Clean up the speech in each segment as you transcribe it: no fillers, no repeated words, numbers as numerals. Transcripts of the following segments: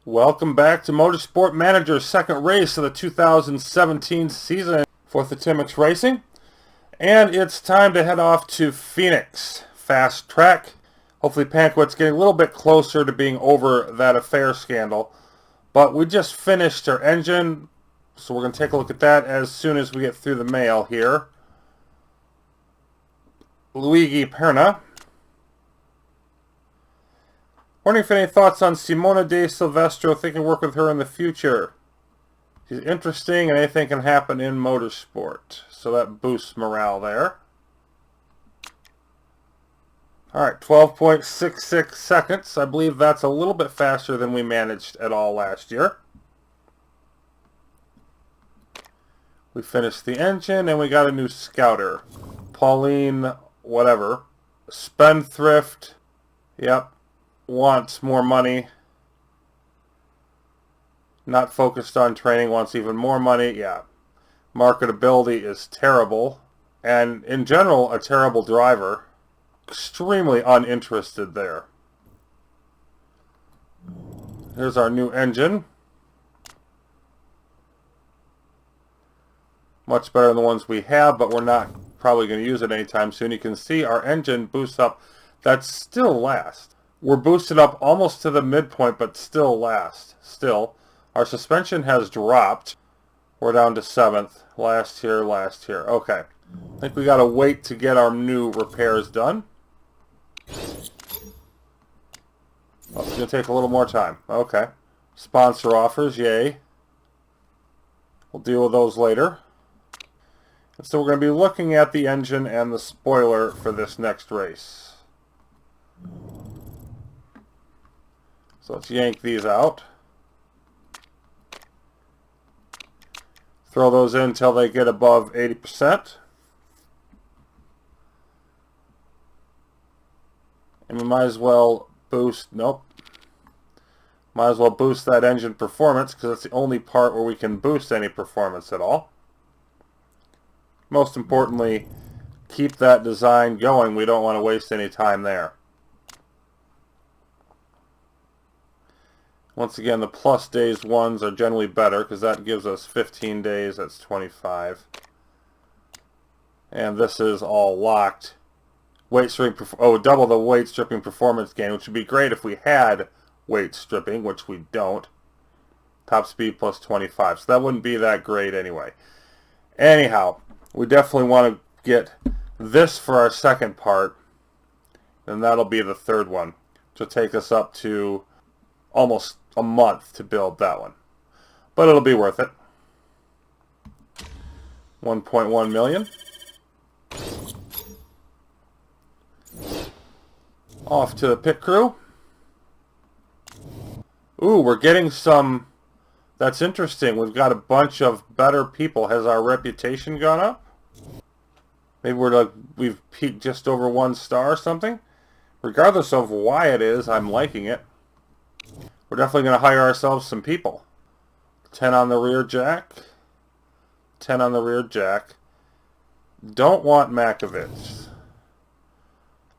Welcome back to Motorsport Manager's second race of the 2017 season for the Timex Racing. And it's time to head off to Phoenix. Fast track. Hopefully Pankowit's getting a little bit closer to being over that affair scandal. But we just finished our engine, so we're going to take a look at that as soon as we get through the mail here. Luigi Perna. Wondering if any thoughts on Simona De Silvestro, thinking work with her in the future. She's interesting and anything can happen in motorsport. So that boosts morale there. Alright, 12.66 seconds. I believe that's a little bit faster than we managed at all last year. We finished the engine and we got a new scouter. Pauline, whatever. Spendthrift. Yep. Wants more money. Not focused on training, wants even more money. Yeah. Marketability is terrible. And in general, a terrible driver. Extremely uninterested there. Here's our new engine. Much better than the ones we have, but we're not probably going to use it anytime soon. You can see our engine boosts up. That's still last. We're boosted up almost to the midpoint, but still last. Still. Our suspension has dropped. We're down to 7th. Last here, last here. Okay. I think we got to wait to get our new repairs done. Oh, it's going to take a little more time. Okay. Sponsor offers, yay. We'll deal with those later. And so we're going to be looking at the engine and the spoiler for this next race. So let's yank these out. Throw those in until they get above 80%. And we might as well boost, nope. Might as well boost that engine performance because it's the only part where we can boost any performance at all. Most importantly, keep that design going. We don't want to waste any time there. Once again, the plus days ones are generally better because that gives us 15 days. That's 25. And this is all locked. Weight stripping, double the weight stripping performance gain, which would be great if we had weight stripping, which we don't. Top speed plus 25. So that wouldn't be that great anyway. Anyhow, we definitely want to get this for our second part. And that'll be the third one. Which will take us up to almost a month to build that one. But it'll be worth it. 1.1 million. Off to the pit crew. Ooh, we're getting some... That's interesting. We've got a bunch of better people. Has our reputation gone up? Maybe we've peaked just over 1 star or something? Regardless of why it is, I'm liking it. We're definitely going to hire ourselves some people. 10 on the rear jack. 10 on the rear jack. Don't want Makovich.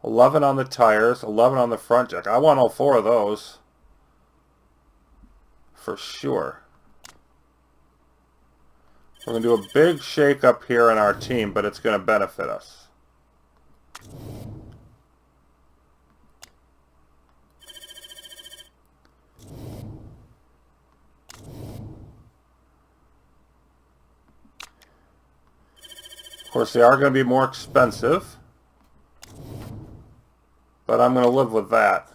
11 on the tires. 11 on the front jack. I want all 4 of those. For sure. We're going to do a big shake up here in our team, but it's going to benefit us. Of course, they are going to be more expensive, but I'm going to live with that.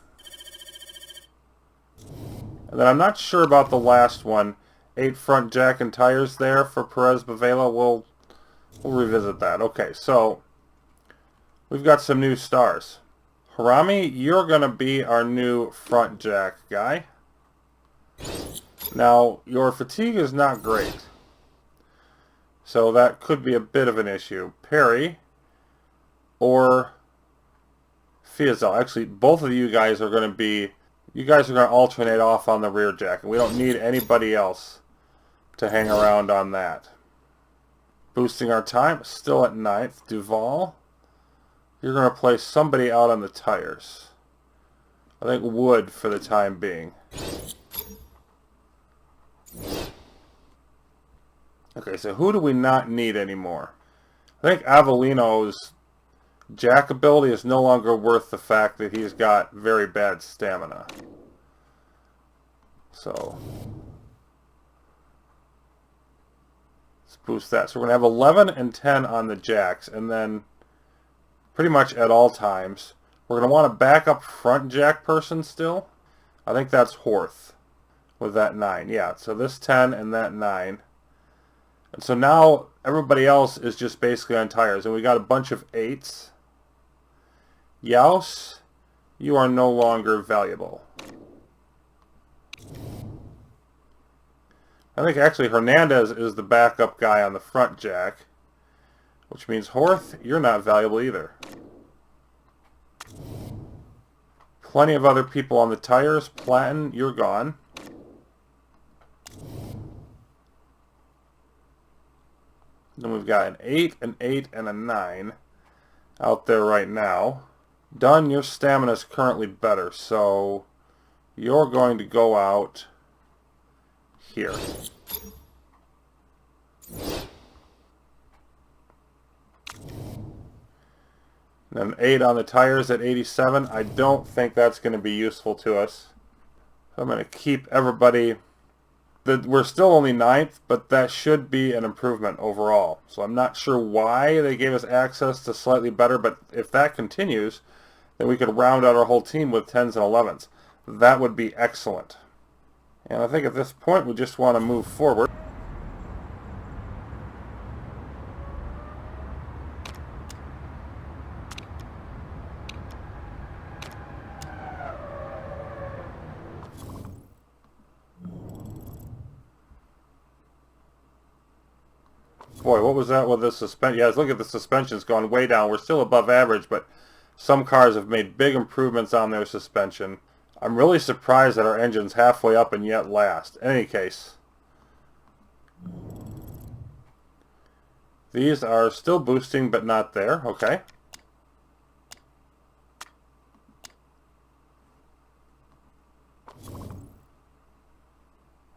And then I'm not sure about the last one. 8 front jack and tires there for Perez Bavela. We'll revisit that. Okay, so we've got some new stars. Harami, you're going to be our new front jack guy. Now, your fatigue is not great. So that could be a bit of an issue. Perry or Fiesel. Actually, both of you guys are going to be... You guys are going to alternate off on the rear jack. And we don't need anybody else to hang around on that. Boosting our time. Still at 9th. Duval. You're going to place somebody out on the tires. I think Wood for the time being. Okay, so who do we not need anymore? I think Avellino's jack ability is no longer worth the fact that he's got very bad stamina. So let's boost that. So we're going to have 11 and 10 on the jacks, and then pretty much at all times we're going to want a backup front jack person still. I think that's Horth with that 9. Yeah, so this 10 and that 9. And so now everybody else is just basically on tires. And we got a bunch of 8s. Yaus, you are no longer valuable. I think actually Hernandez is the backup guy on the front jack. Which means Horth, you're not valuable either. Plenty of other people on the tires. Platten, you're gone. Then we've got an 8, an 8, and a 9 out there right now. Dunn, your stamina is currently better, so you're going to go out here. And then 8 on the tires at 87. I don't think that's going to be useful to us. So I'm going to keep everybody... We're still only 9th, but that should be an improvement overall. So I'm not sure why they gave us access to slightly better, but if that continues, then we could round out our whole team with 10s and 11s. That would be excellent. And I think at this point we just want to move forward. Boy, what was that with the suspension? Yeah, look at the suspension's gone way down. We're still above average, but some cars have made big improvements on their suspension. I'm really surprised that our engine's halfway up and yet last. In any case, these are still boosting, but not there. Okay.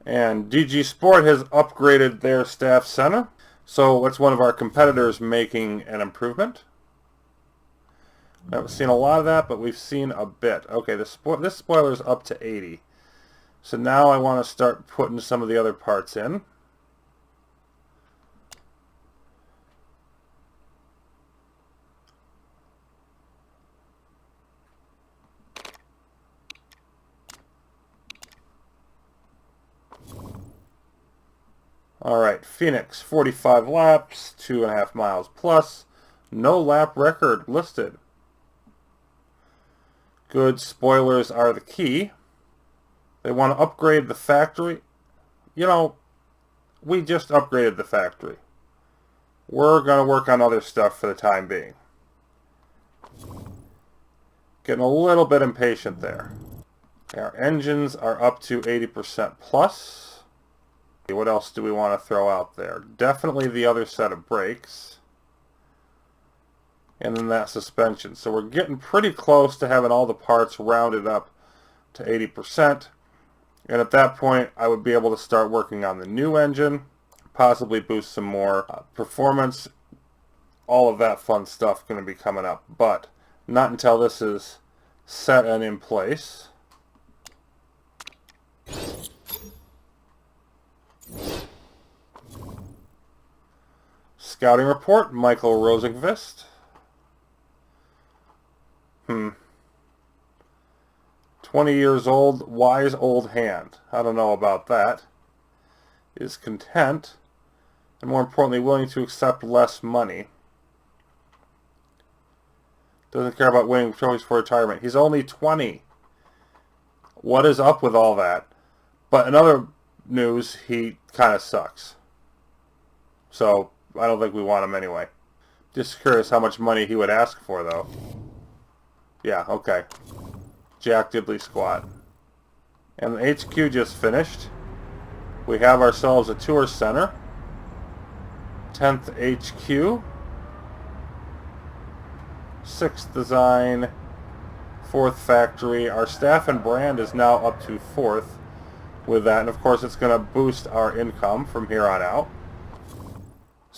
And DG Sport has upgraded their staff center. So it's one of our competitors making an improvement. I haven't seen a lot of that, but we've seen a bit. Okay, this spoiler's up to 80. So now I want to start putting some of the other parts in. Alright, Phoenix, 45 laps, 2.5 miles plus. No lap record listed. Good spoilers are the key. They want to upgrade the factory. You know, we just upgraded the factory. We're going to work on other stuff for the time being. Getting a little bit impatient there. Our engines are up to 80% plus. What else do we want to throw out there? Definitely the other set of brakes. And then that suspension. So we're getting pretty close to having all the parts rounded up to 80%. And at that point, I would be able to start working on the new engine, possibly boost some more performance. All of that fun stuff going to be coming up. But not until this is set and in place. Scouting report, Michael Rosenqvist. 20 years old, wise old hand. I don't know about that. Is content, and more importantly, willing to accept less money. Doesn't care about winning trophies for retirement. He's only 20. What is up with all that? But in other news, he kind of sucks. So I don't think we want him anyway. Just curious how much money he would ask for, though. Yeah, okay. Jack Diddley squat. And the HQ just finished. We have ourselves a tour center. 10th HQ. 6th design. 4th factory. Our staff and brand is now up to 4th with that. And of course it's going to boost our income from here on out.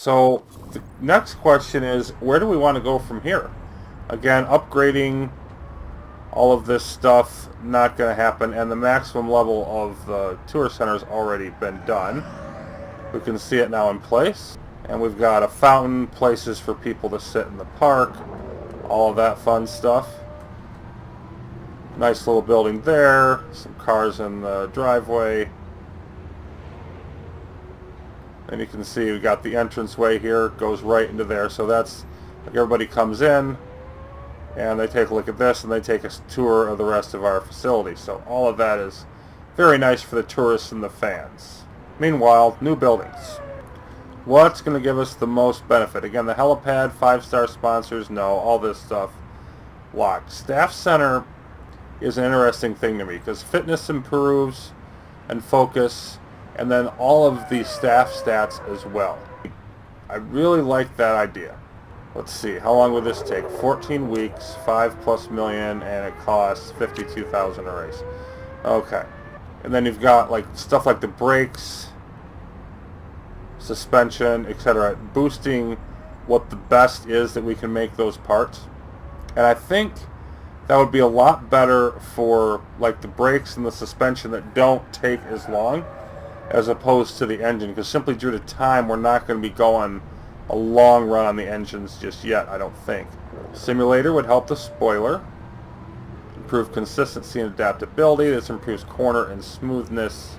So the next question is, where do we want to go from here? Again, upgrading all of this stuff, not going to happen, and the maximum level of the tour center has already been done. We can see it now in place, and we've got a fountain, places for people to sit in the park, all of that fun stuff. Nice little building there, some cars in the driveway. And you can see we got the entranceway here, goes right into there, so that's like everybody comes in and they take a look at this and they take a tour of the rest of our facility. So all of that is very nice for the tourists and the fans. Meanwhile, new buildings. What's going to give us the most benefit? Again, the helipad, 5-star sponsors, no, all this stuff locked. Staff center is an interesting thing to me because fitness improves and focus, and then all of the staff stats as well. I really like that idea. Let's see, how long would this take? 14 weeks, 5+ million, and it costs 52,000 a race. Okay. And then you've got like stuff like the brakes, suspension, etc. Boosting what the best is that we can make those parts. And I think that would be a lot better for like the brakes and the suspension that don't take as long as opposed to the engine, because simply due to time we're not going to be going a long run on the engines just yet, I don't think. Simulator would help the spoiler, improve consistency and adaptability. This improves corner and smoothness.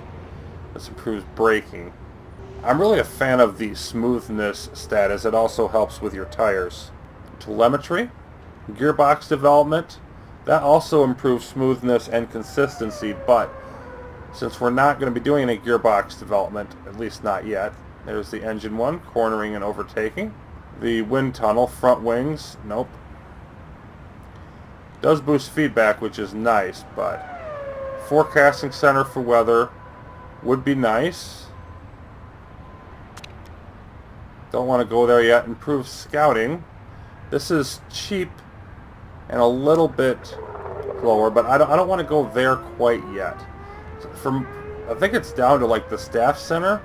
This improves braking. I'm really a fan of the smoothness status. It also helps with your tires. Telemetry, gearbox development, that also improves smoothness and consistency, but since we're not going to be doing any gearbox development, at least not yet, there's the engine one, cornering and overtaking. The wind tunnel, front wings, nope. Does boost feedback, which is nice, but forecasting center for weather would be nice. Don't want to go there yet. Improve scouting. This is cheap and a little bit lower, but I don't want to go there quite yet. I think it's down to like the staff center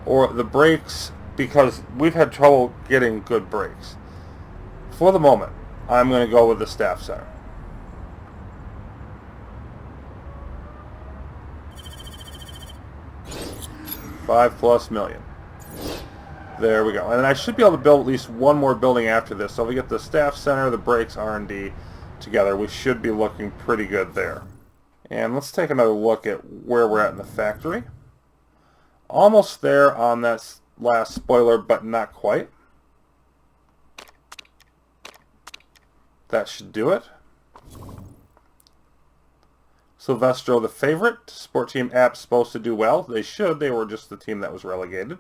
or the brakes, because we've had trouble getting good brakes. For the moment, I'm going to go with the staff center. $5+ million. There we go. And I should be able to build at least one more building after this. So if we get the staff center, the brakes, R&D together, we should be looking pretty good there. And let's take another look at where we're at in the factory. Almost there on that last spoiler, but not quite. That should do it. Silvestro the favorite. Sport Team App's supposed to do well. They should. They were just the team that was relegated.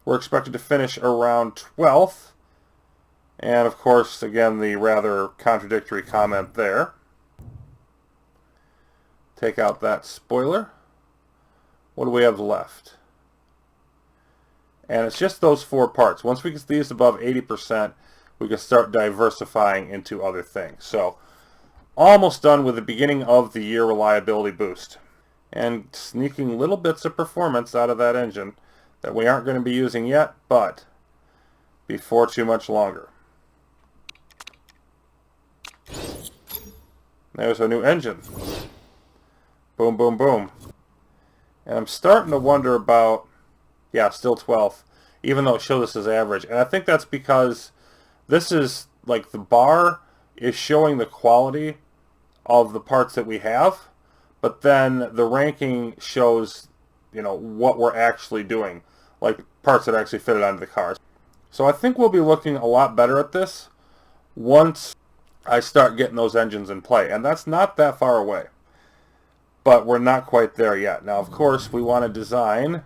We're expected to finish around 12th. And of course, again, the rather contradictory comment there. Take out that spoiler. What do we have left? And it's just those 4 parts. Once we get these above 80%, we can start diversifying into other things. So, almost done with the beginning of the year reliability boost. And sneaking little bits of performance out of that engine that we aren't going to be using yet, but before too much longer. There's our new engine. Boom, boom, boom. And I'm starting to wonder about, yeah, still 12th, even though it shows us as average. And I think that's because this is, like, the bar is showing the quality of the parts that we have, but then the ranking shows, you know, what we're actually doing, like parts that actually fitted onto the cars. So I think we'll be looking a lot better at this once I start getting those engines in play. And that's not that far away. But we're not quite there yet. Now, of course, we want to design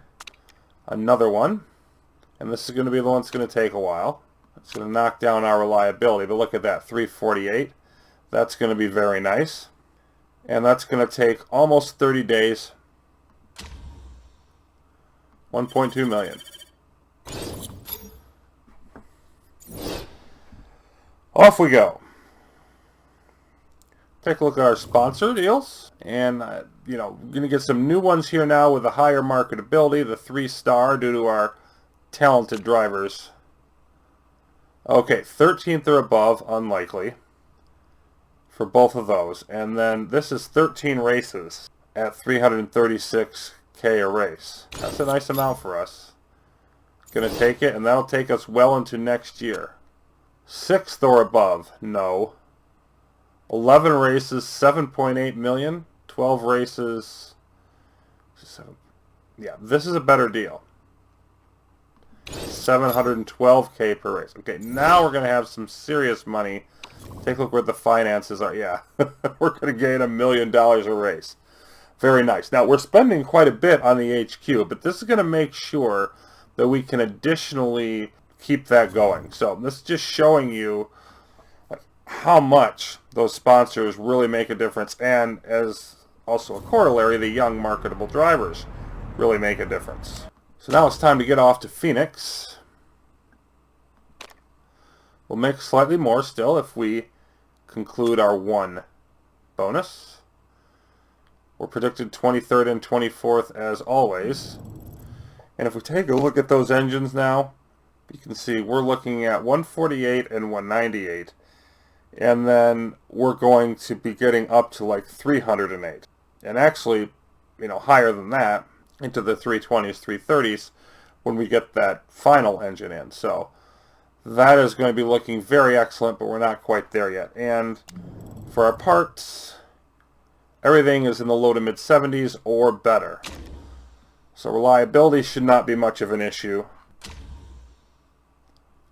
another one. And this is going to be the one that's going to take a while. It's going to knock down our reliability. But look at that, 348. That's going to be very nice. And that's going to take almost 30 days. 1.2 million. Off we go. Take a look at our sponsor deals, and you know, we're going to get some new ones here now with a higher marketability, the 3-star due to our talented drivers. Okay, 13th or above, unlikely, for both of those. And then this is 13 races at 336K a race. That's a nice amount for us. Gonna take it, and that'll take us well into next year. 6th or above, no. 11 races, 7.8 million. 12 races, 7. Yeah, this is a better deal. 712K per race. Okay, now we're gonna have some serious money. Take a look where the finances are. Yeah, we're gonna gain $1 million a race. Very nice. Now we're spending quite a bit on the HQ, but this is gonna make sure that we can additionally keep that going. So this is just showing you how much those sponsors really make a difference, and as also a corollary, the young marketable drivers really make a difference. So now it's time to get off to Phoenix. We'll make slightly more still if we conclude our 1 bonus. We're predicted 23rd and 24th as always. And if we take a look at those engines now, you can see we're looking at 148 and 198. And then we're going to be getting up to like 308. And actually, you know, higher than that, into the 320s, 330s, when we get that final engine in. So that is going to be looking very excellent, but we're not quite there yet. And for our parts, everything is in the low to mid 70s or better. So reliability should not be much of an issue.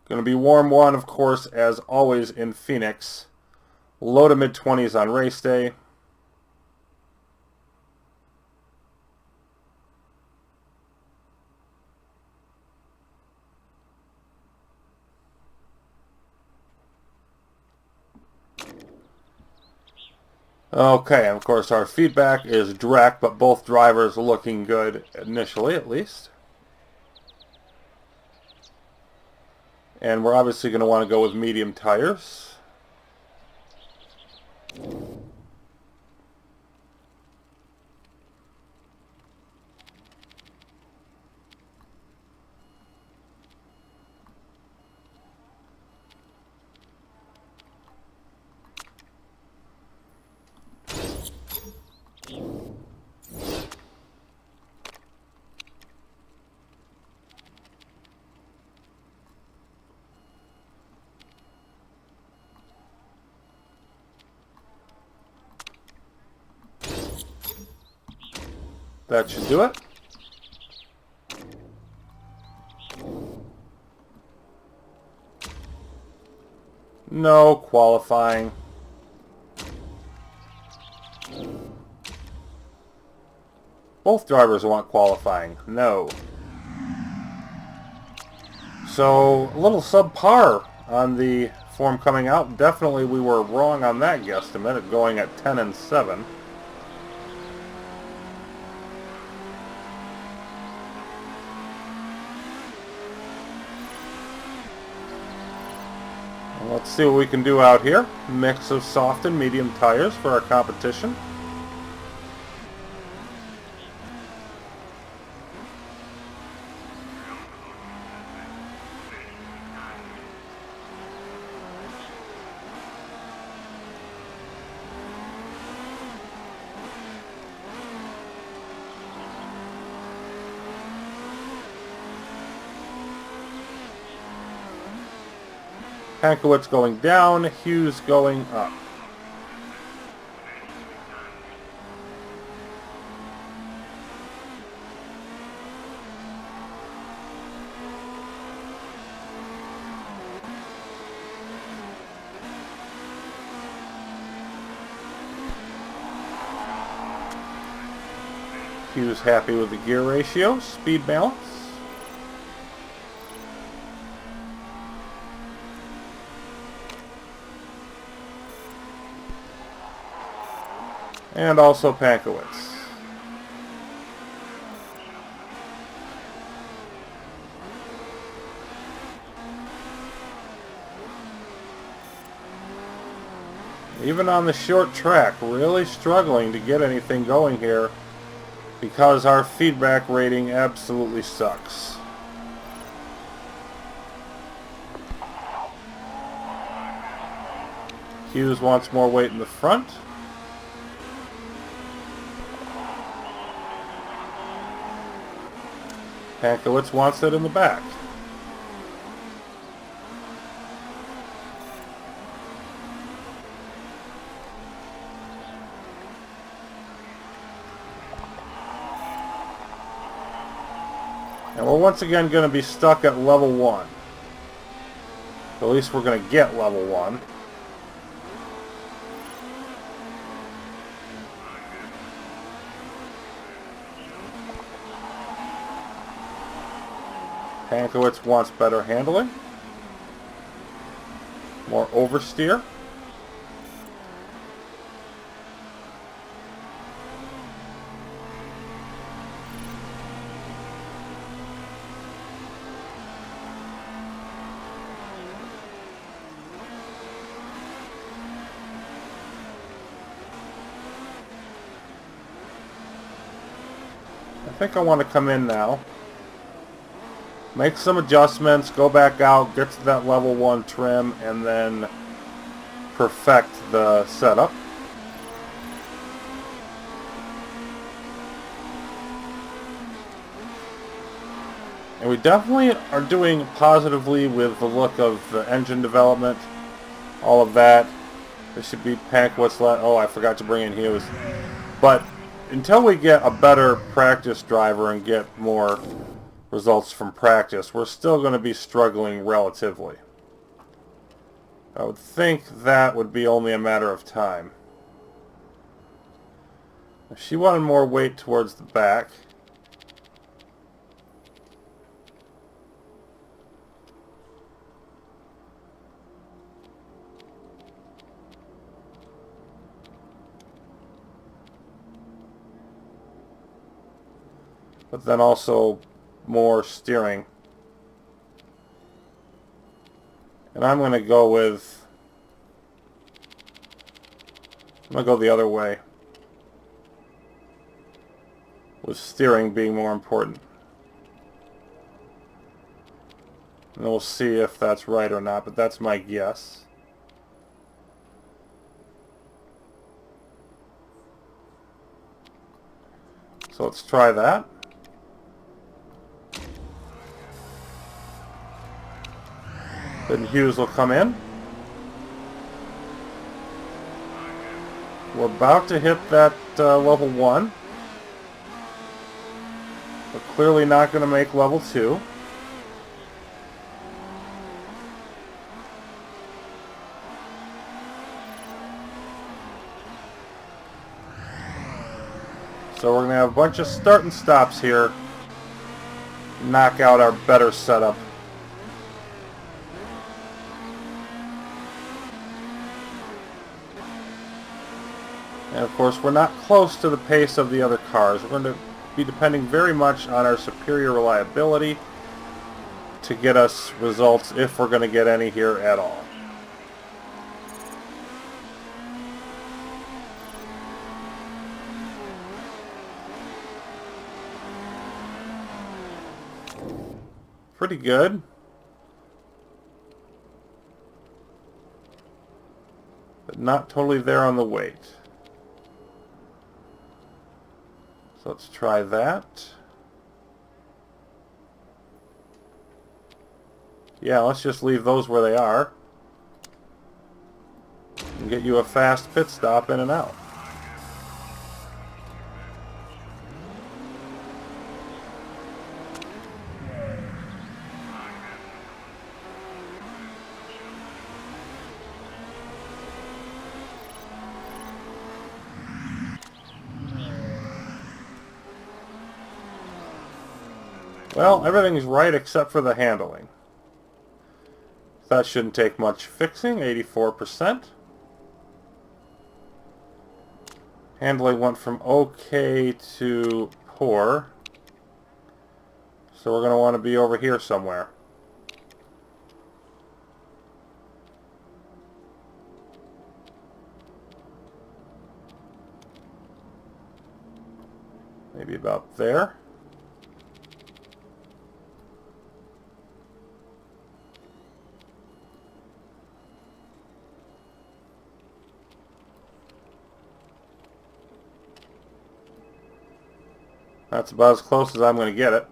Going to be warm 1, of course, as always in Phoenix. Low to mid 20s on race day. Okay, and of course our feedback is direct, but both drivers looking good initially, at least. And we're obviously going to want to go with medium tires. That should do it. No qualifying. Both drivers want qualifying. No. So, a little subpar on the form coming out. Definitely we were wrong on that guesstimate, going at 10 and 7. Let's see what we can do out here. Mix of soft and medium tires for our competition. Pankowitz going down, Hughes going up. Hughes happy with the gear ratio, speed balance. And also Pankowitz. Even on the short track, really struggling to get anything going here because our feedback rating absolutely sucks. Hughes wants more weight in the front. Pankowitz wants it in the back. And we're once again going to be stuck at level 1. At least we're going to get level 1. Pankowitz wants better handling. More oversteer. I think I want to come in now. Make some adjustments, go back out, get to that level 1 trim, and then perfect the setup. And we definitely are doing positively with the look of the engine development, all of that. There should be Pankowitz. Oh, I forgot to bring in Hughes. But until we get a better practice driver and get more results from practice, we're still going to be struggling relatively. I would think that would be only a matter of time. If she wanted more weight towards the back, but then also more steering. And I'm going to go the other way, with steering being more important. And we'll see if that's right or not, but that's my guess. So let's try that. Then Hughes will come in. We're about to hit that level 1. We're clearly not going to make level 2. So we're going to have a bunch of start and stops here. Knock out our better setup. And of course, we're not close to the pace of the other cars. We're going to be depending very much on our superior reliability to get us results, if we're going to get any here at all. Pretty good. But not totally there on the weight. So let's try that. Yeah, let's just leave those where they are. And get you a fast pit stop in and out. Well, everything's right except for the handling. That shouldn't take much fixing, 84%. Handling went from okay to poor. So we're going to want to be over here somewhere. Maybe about there. That's about as close as I'm going to get it.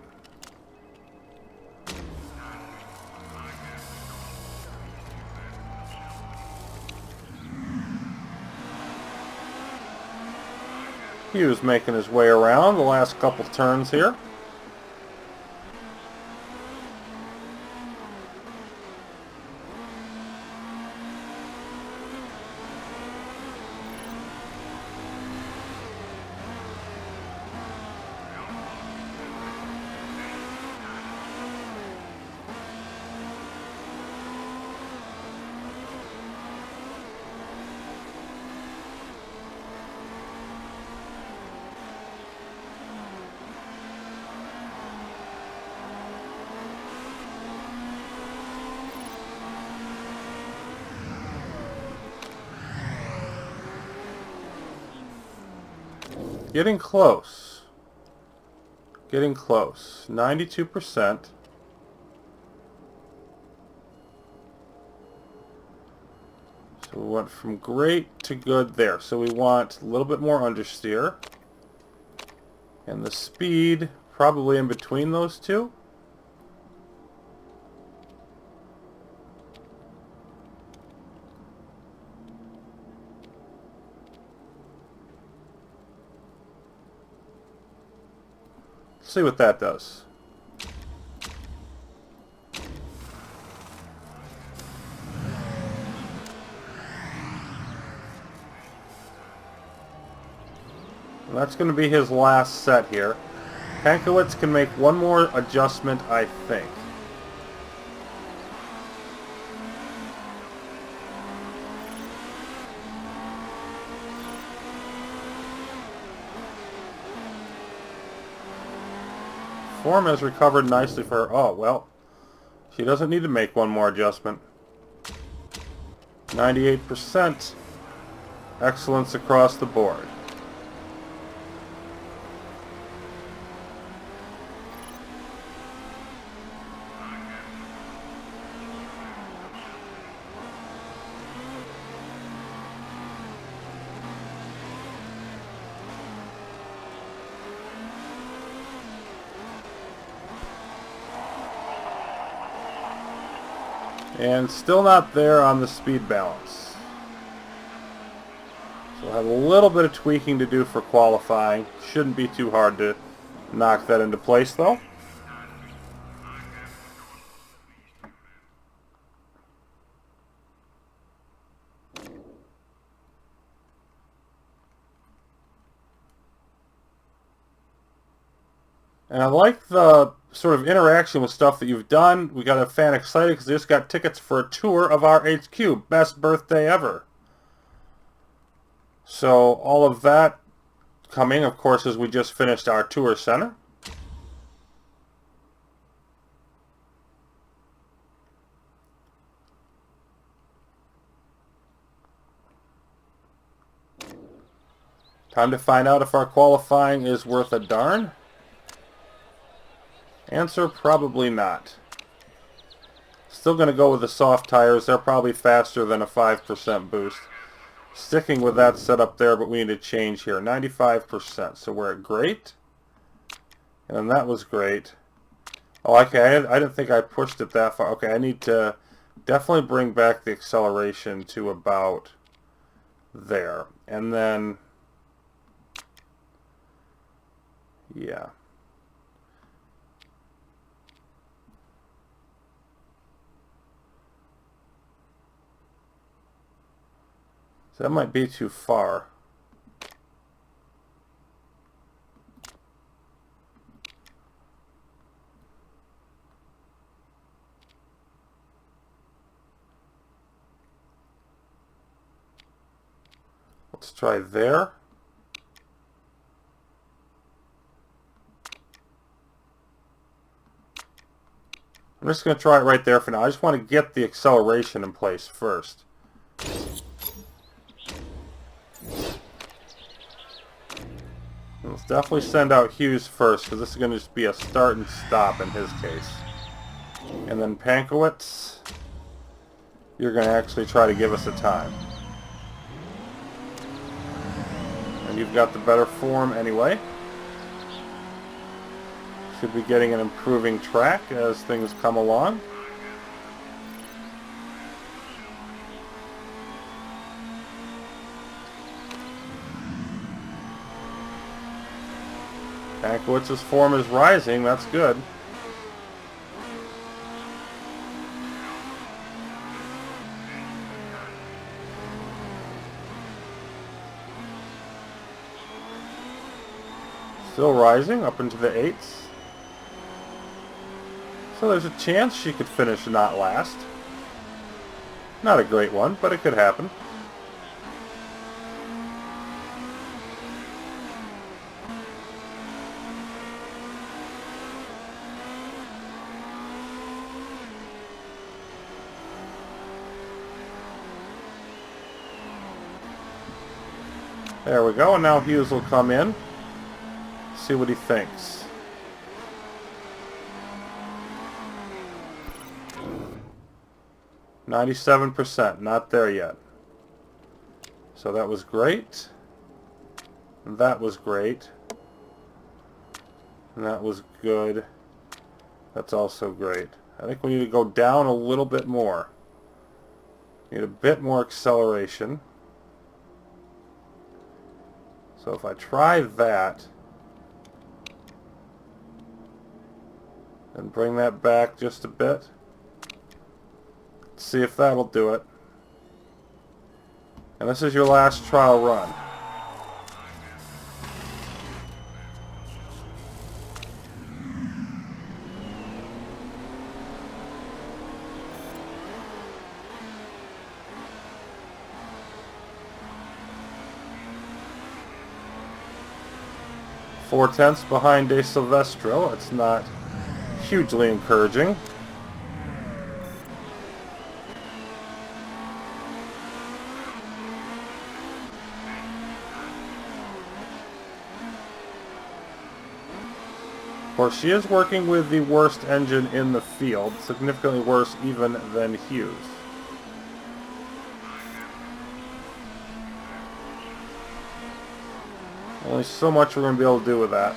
He was making his way around the last couple turns here. Getting close. Getting close. 92%. So we went from great to good there. So we want a little bit more understeer. And the speed probably in between those two. See what that does. And that's going to be his last set here. Pankowitz can make one more adjustment, I think. Form has recovered nicely for her. Oh, well, she doesn't need to make one more adjustment. 98%. Excellence across the board. And still not there on the speed balance. So we'll have a little bit of tweaking to do for qualifying. Shouldn't be too hard to knock that into place though. And I like the sort of interaction with stuff that you've done. We got a fan excited because they just got tickets for a tour of our HQ. Best birthday ever. So all of that coming, of course, as we just finished our tour center. Time to find out if our qualifying is worth a darn. Answer, probably not. Still going to go with the soft tires. They're probably faster than a 5% boost. Sticking with that setup there, but we need to change here. 95%. So we're at great. And then that was great. Oh, okay. I didn't think I pushed it that far. Okay, I need to definitely bring back the acceleration to about there. And then, yeah. So that might be too far. Let's try there. I'm just going to try it right there for now. I just want to get the acceleration in place first. Let's definitely send out Hughes first, because this is going to just be a start and stop in his case. And then Pankowitz, you're going to actually try to give us a time. And you've got the better form anyway. Should be getting an improving track as things come along. Pankiewicz's form is rising, that's good. Still rising up into the 8s. So there's a chance she could finish not last. Not a great one, but it could happen. There we go, and now Hughes will come in. See what he thinks. %, not there yet. So that was great. And that was great. And that was good. That's also great. I think we need to go down a little bit more. Need a bit more acceleration. So if I try that, and bring that back just a bit, see if that'll do it. And this is your last trial run. Four-tenths behind De Silvestro. It's not hugely encouraging. Of course, she is working with the worst engine in the field, significantly worse even than Hughes. Only so much we're going to be able to do with that.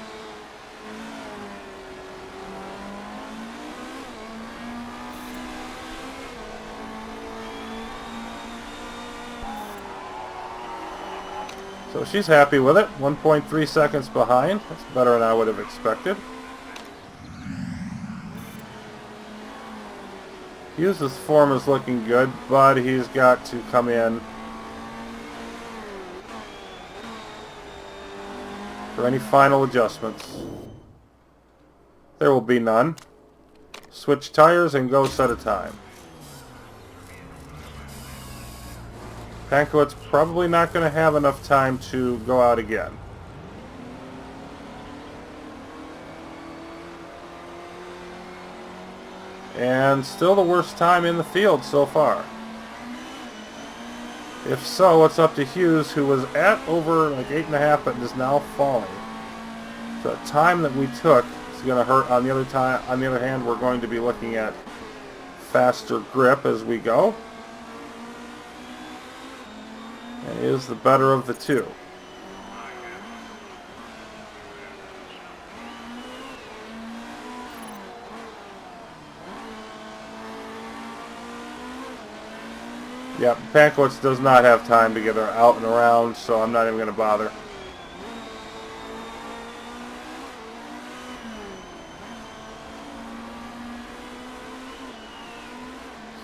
So she's happy with it. 1.3 seconds behind. That's better than I would have expected. Hughes' form is looking good, but he's got to come in for any final adjustments. There will be none. Switch tires and go set a time. Pankowicz's probably not going to have enough time to go out again. And still the worst time in the field so far. If so, it's up to Hughes, who was at over like 8.5 but is now falling. So the time that we took is going to hurt. On the other hand, we're going to be looking at faster grip as we go. And is the better of the two. Yeah, Pankowitz does not have time to get her out and around, so I'm not even going to bother.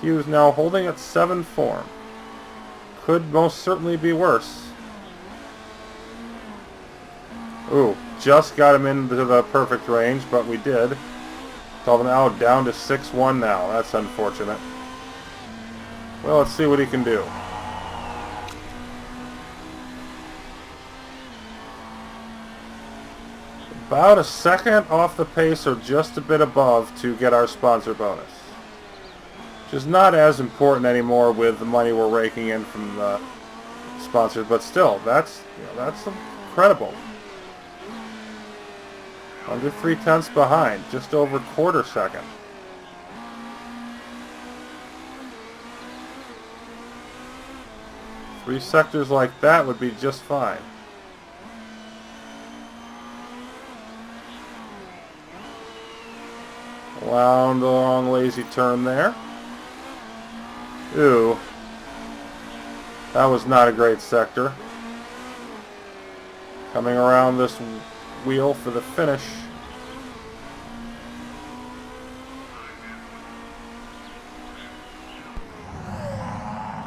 Hughes now holding at 7 form. Could most certainly be worse. Ooh, just got him into the perfect range, but we did. So now down to 6-1 now. That's unfortunate. Well, let's see what he can do. About a second off the pace, or just a bit above, to get our sponsor bonus. Which is not as important anymore with the money we're raking in from the sponsors, but still, that's incredible. Under 0.3 behind, just over quarter second. Three sectors like that would be just fine. Wound the long lazy turn there. Ooh. That was not a great sector. Coming around this wheel for the finish.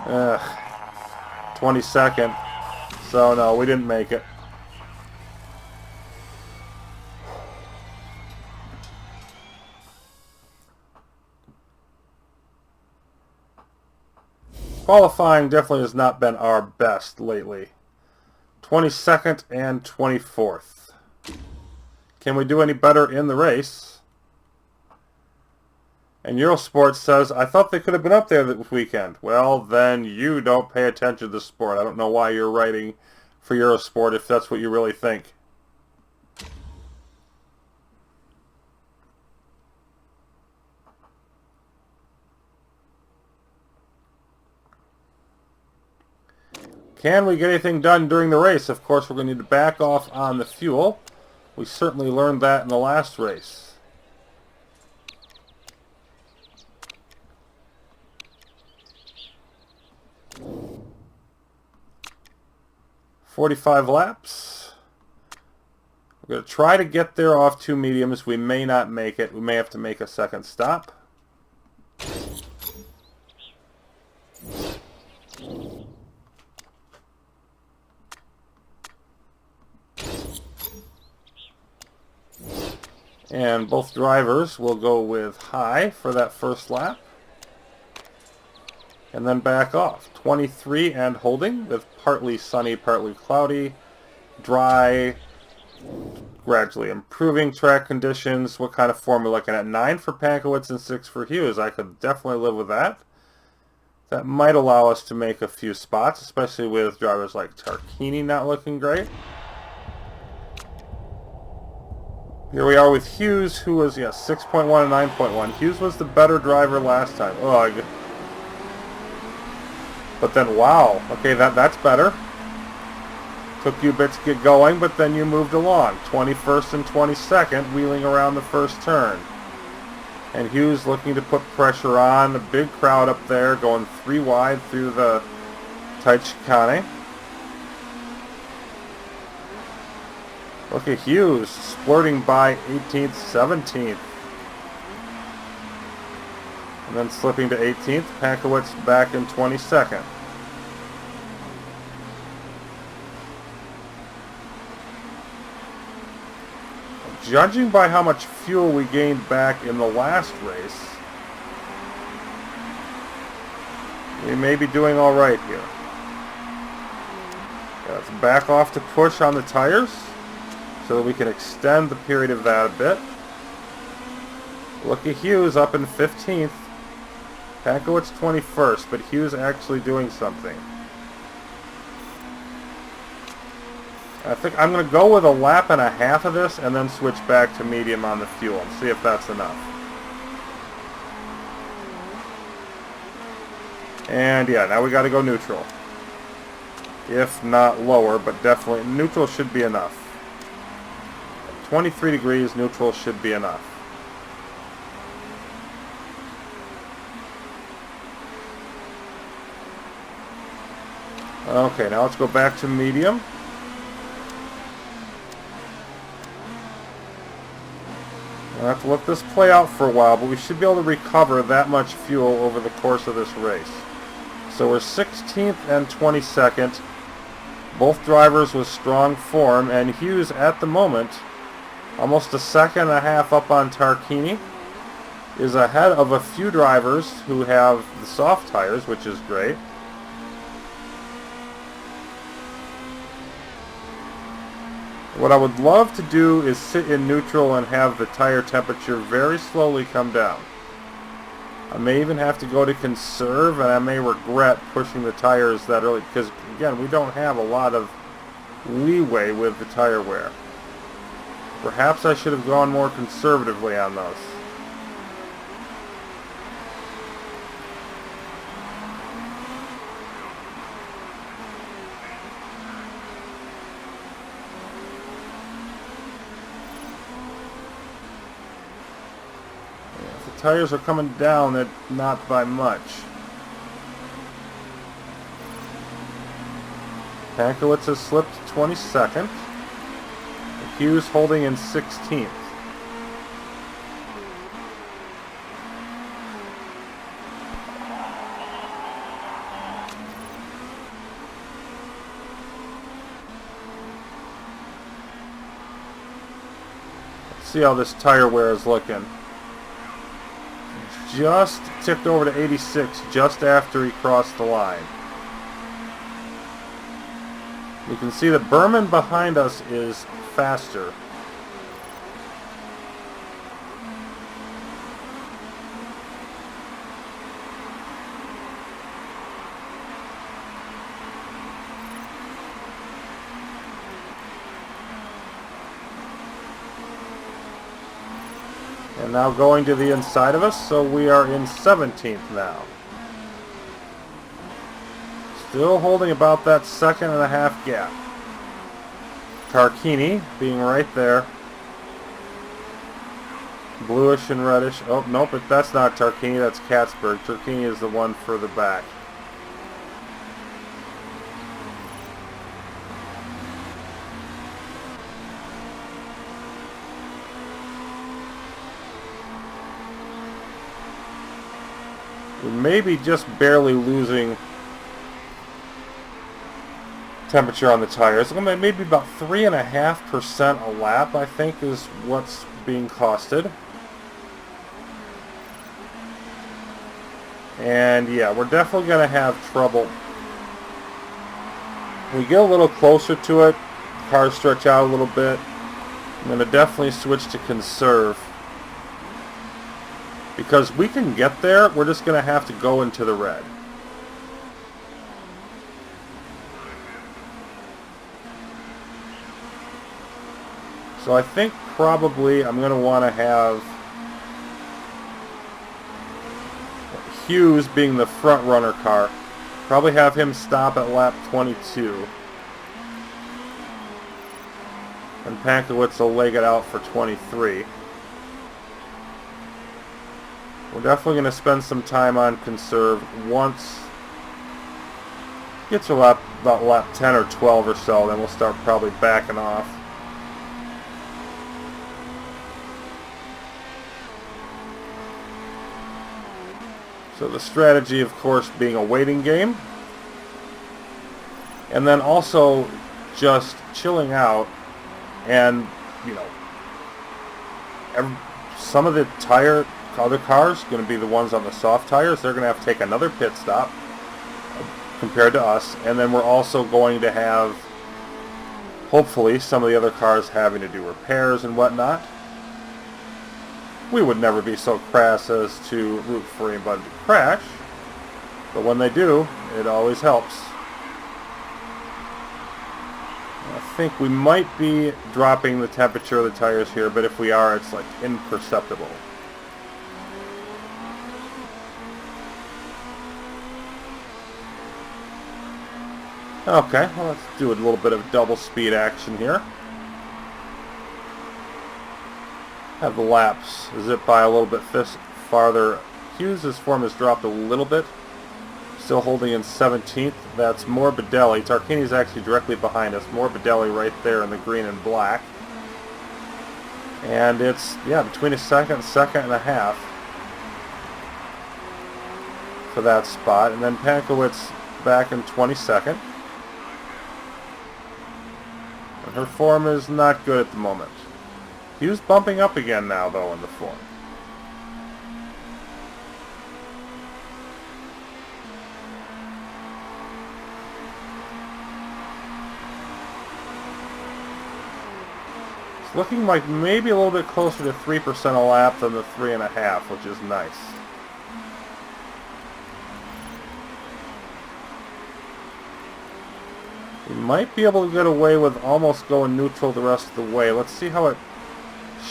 Ugh. 22nd. So no, we didn't make it. Qualifying definitely has not been our best lately. 22nd and 24th. Can we do any better in the race? And Eurosport says, I thought they could have been up there this weekend. Well, then you don't pay attention to the sport. I don't know why you're writing for Eurosport if that's what you really think. Can we get anything done during the race? Of course, we're going to need to back off on the fuel. We certainly learned that in the last race. "45 laps. We're going to try to get there off 2 mediums. We may not make it. We may have to make a second stop. And both drivers will go with high for that first lap. And then back off. 23 and holding with partly sunny, partly cloudy, dry, gradually improving track conditions. What kind of form are we looking at? 9 for Pankowitz and 6 for Hughes. I could definitely live with that. That might allow us to make a few spots, especially with drivers like Tarquini not looking great. Here we are with Hughes, who was, 6.1 and 9.1. Hughes was the better driver last time. Ugh. But then, wow. Okay, that's better. Took you a bit to get going, but then you moved along. 21st and 22nd, wheeling around the first turn. And Hughes looking to put pressure on. A big crowd up there, going 3 wide through the tight chicane. Look at Hughes, splurting by 18th, 17th. And then slipping to 18th. Pankowitz back in 22nd. Judging by how much fuel we gained back in the last race, we may be doing all right here. Let's back off to push on the tires so that we can extend the period of that a bit. Look at Hughes up in 15th. Pankowitz 21st, but Hughes actually doing something. I think I'm going to go with a lap and a half of this and then switch back to medium on the fuel and see if that's enough. And yeah, now we got to go neutral. If not lower, but definitely neutral should be enough. 23 degrees, neutral should be enough. Okay, now let's go back to medium. We'll have to let this play out for a while, but we should be able to recover that much fuel over the course of this race. So we're 16th and 22nd. Both drivers with strong form, and Hughes at the moment, almost a second and a half up on Tarquini, is ahead of a few drivers who have the soft tires, which is great. What I would love to do is sit in neutral and have the tire temperature very slowly come down. I may even have to go to conserve, and I may regret pushing the tires that early, because again, we don't have a lot of leeway with the tire wear. Perhaps I should have gone more conservatively on those. tires are coming down, not by much. Pankowitz has slipped 22nd. Hughes holding in 16th. Let's see how this tire wear is looking. Just ticked over to 86 just after he crossed the line. You can see that Berman behind us is faster. And now going to the inside of us, so we are in 17th now. Still holding about that 1.5 gap. Tarquini being right there. Bluish and reddish. Oh, nope, but that's not Tarquini, that's Katzberg. Tarquini is the one further back. We may be just barely losing temperature on the tires. Maybe about 3.5% a lap, I think, is what's being costed. And yeah, we're definitely going to have trouble. When we get a little closer to it, cars stretch out a little bit. I'm going to definitely switch to conserve. Because we can get there, we're just going to have to go into the red. So I think probably I'm going to want to have Hughes being the front runner car. Probably have him stop at lap 22. And Pankowitz will leg it out for 23. We're definitely going to spend some time on conserve once get to about lap 10 or 12 or so, then we'll start probably backing off. So the strategy, of course, being a waiting game. And then also just chilling out and, you know, some of the other cars going to be the ones on the soft tires. They're going to have to take another pit stop compared to us. And then we're also going to have, hopefully, some of the other cars having to do repairs and whatnot. We would never be so crass as to root for anybody to crash, but when they do, it always helps. I think we might be dropping the temperature of the tires here, but if we are, it's like imperceptible. Okay, well, let's do a little bit of double speed action here. Have the laps zip by a little bit farther. Hughes' form has dropped a little bit. Still holding in 17th. That's Morbidelli. Tarquini's actually directly behind us. Morbidelli right there in the green and black. And it's, yeah, between a second and a half for that spot. And then Pankowitz back in 22nd. And her form is not good at the moment. Hughes bumping up again now, though, in the form. It's looking like maybe a little bit closer to 3% a lap than the 3.5, which is nice. We might be able to get away with almost going neutral the rest of the way. Let's see how it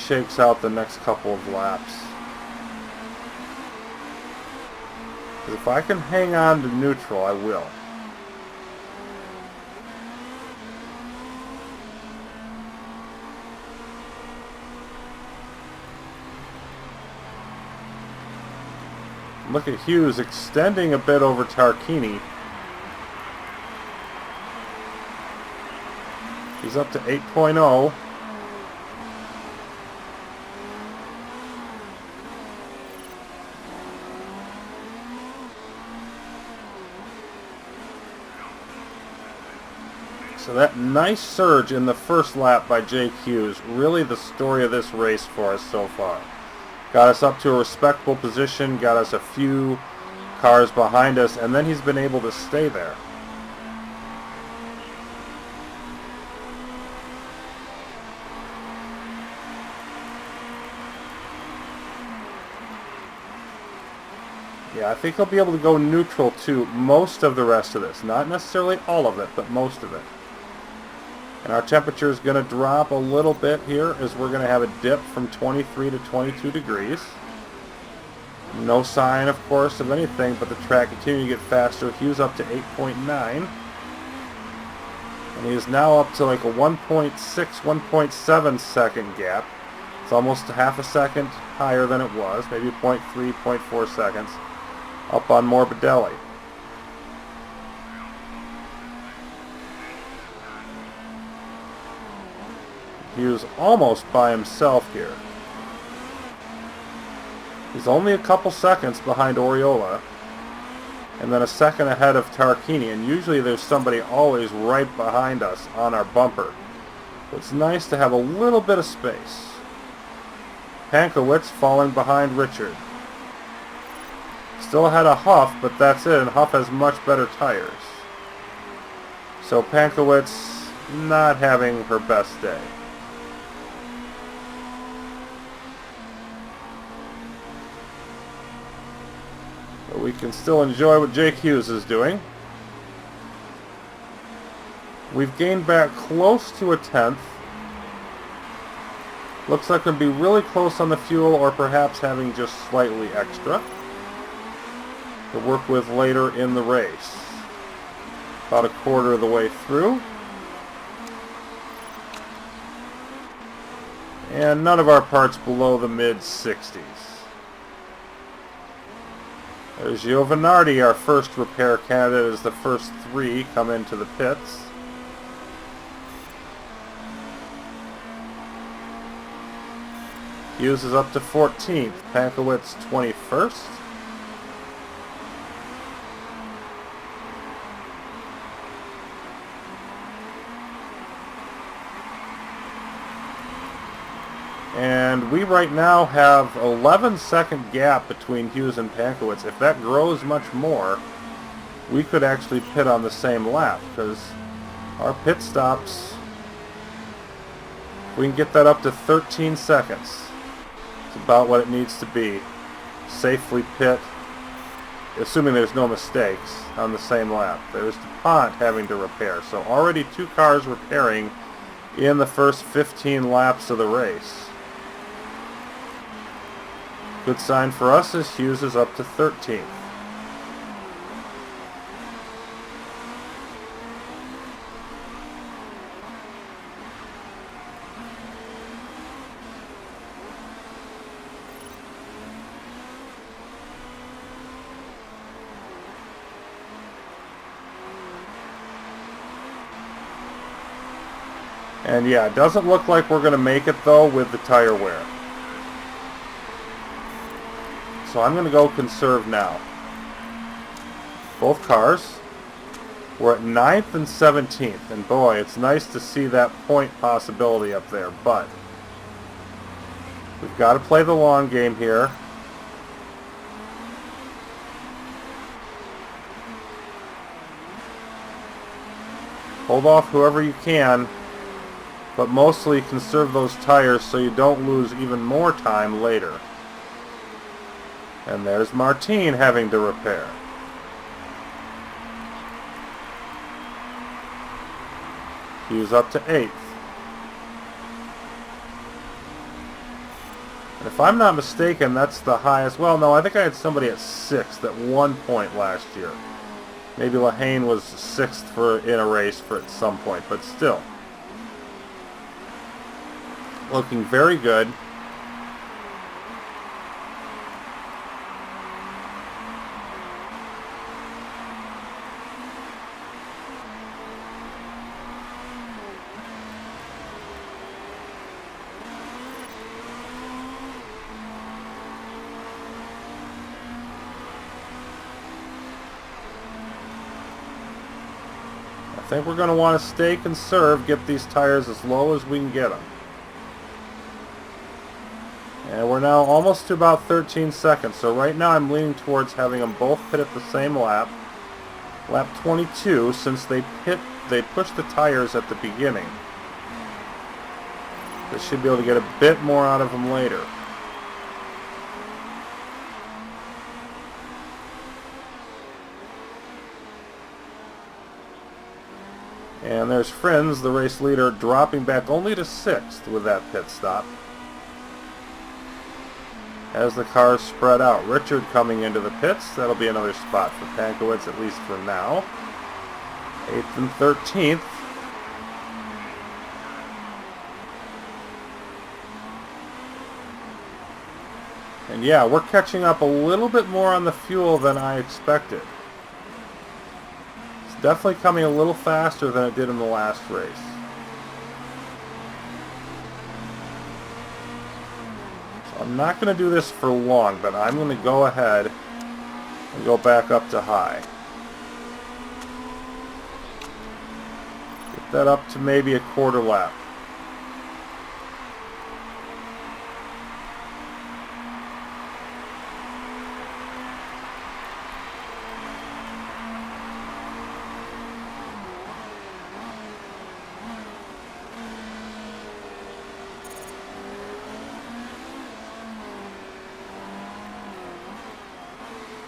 shakes out the next couple of laps. If I can hang on to neutral, I will. Look at Hughes extending a bit over Tarquini. He's up to 8.0. So that nice surge in the first lap by Jake Hughes, really the story of this race for us so far. Got us up to a respectable position, got us a few cars behind us, and then he's been able to stay there. Yeah, I think he'll be able to go neutral to most of the rest of this. Not necessarily all of it, but most of it. And our temperature is going to drop a little bit here as we're going to have a dip from 23 to 22 degrees. No sign, of course, of anything, but the track continuing to get faster. Hughes up to 8.9. And he is now up to like a 1.6, 1.7 second gap. It's almost a half a second higher than it was, maybe 0.3, 0.4 seconds up on Morbidelli. Hughes almost by himself here. He's only a couple seconds behind Oriola, and then a second ahead of Tarquini, and usually there's somebody always right behind us on our bumper. So it's nice to have a little bit of space. Pankowitz falling behind Richard. Still ahead of Huff, but that's it, and Huff has much better tires. So Pankowitz not having her best day. But we can still enjoy what Jake Hughes is doing. We've gained back close to a tenth. Looks like we'll be really close on the fuel, or perhaps having just slightly extra to work with later in the race. About a quarter of the way through. And none of our parts below the mid-60s. There's Giovanardi, our first repair candidate, as the first three come into the pits. Hughes is up to 14th, Pankowitz 21st. And we right now have 11-second gap between Hughes and Pankowitz. If that grows much more, we could actually pit on the same lap, because our pit stops, we can get that up to 13 seconds. It's about what it needs to be. Safely pit, assuming there's no mistakes, on the same lap. There's DuPont having to repair. So already 2 cars repairing in the first 15 laps of the race. Good sign for us as Hughes is up to 13th. And yeah, it doesn't look like we're going to make it though with the tire wear. So I'm going to go conserve now. Both cars. We're at 9th and 17th. And boy, it's nice to see that point possibility up there. But we've got to play the long game here. Hold off whoever you can. But mostly conserve those tires so you don't lose even more time later. And there's Martin having to repair. Hughes up to 8th. And if I'm not mistaken, that's the highest. Well, no, I think I had somebody at 6th at one point last year. Maybe Lehane was 6th in a race at some point, but still. Looking very good. think we're going to want to stay conserved, get these tires as low as we can get them. And we're now almost to about 13 seconds, so right now I'm leaning towards having them both pit at the same lap. Lap 22, since they push the tires at the beginning. They should be able to get a bit more out of them later. And there's Friends, the race leader, dropping back only to 6th with that pit stop. As the cars spread out, Richard coming into the pits. That'll be another spot for Pankowitz, at least for now. 8th and 13th. And yeah, we're catching up a little bit more on the fuel than I expected. It's definitely coming a little faster than it did in the last race. So I'm not going to do this for long, but I'm going to go ahead and go back up to high. Get that up to maybe a quarter lap.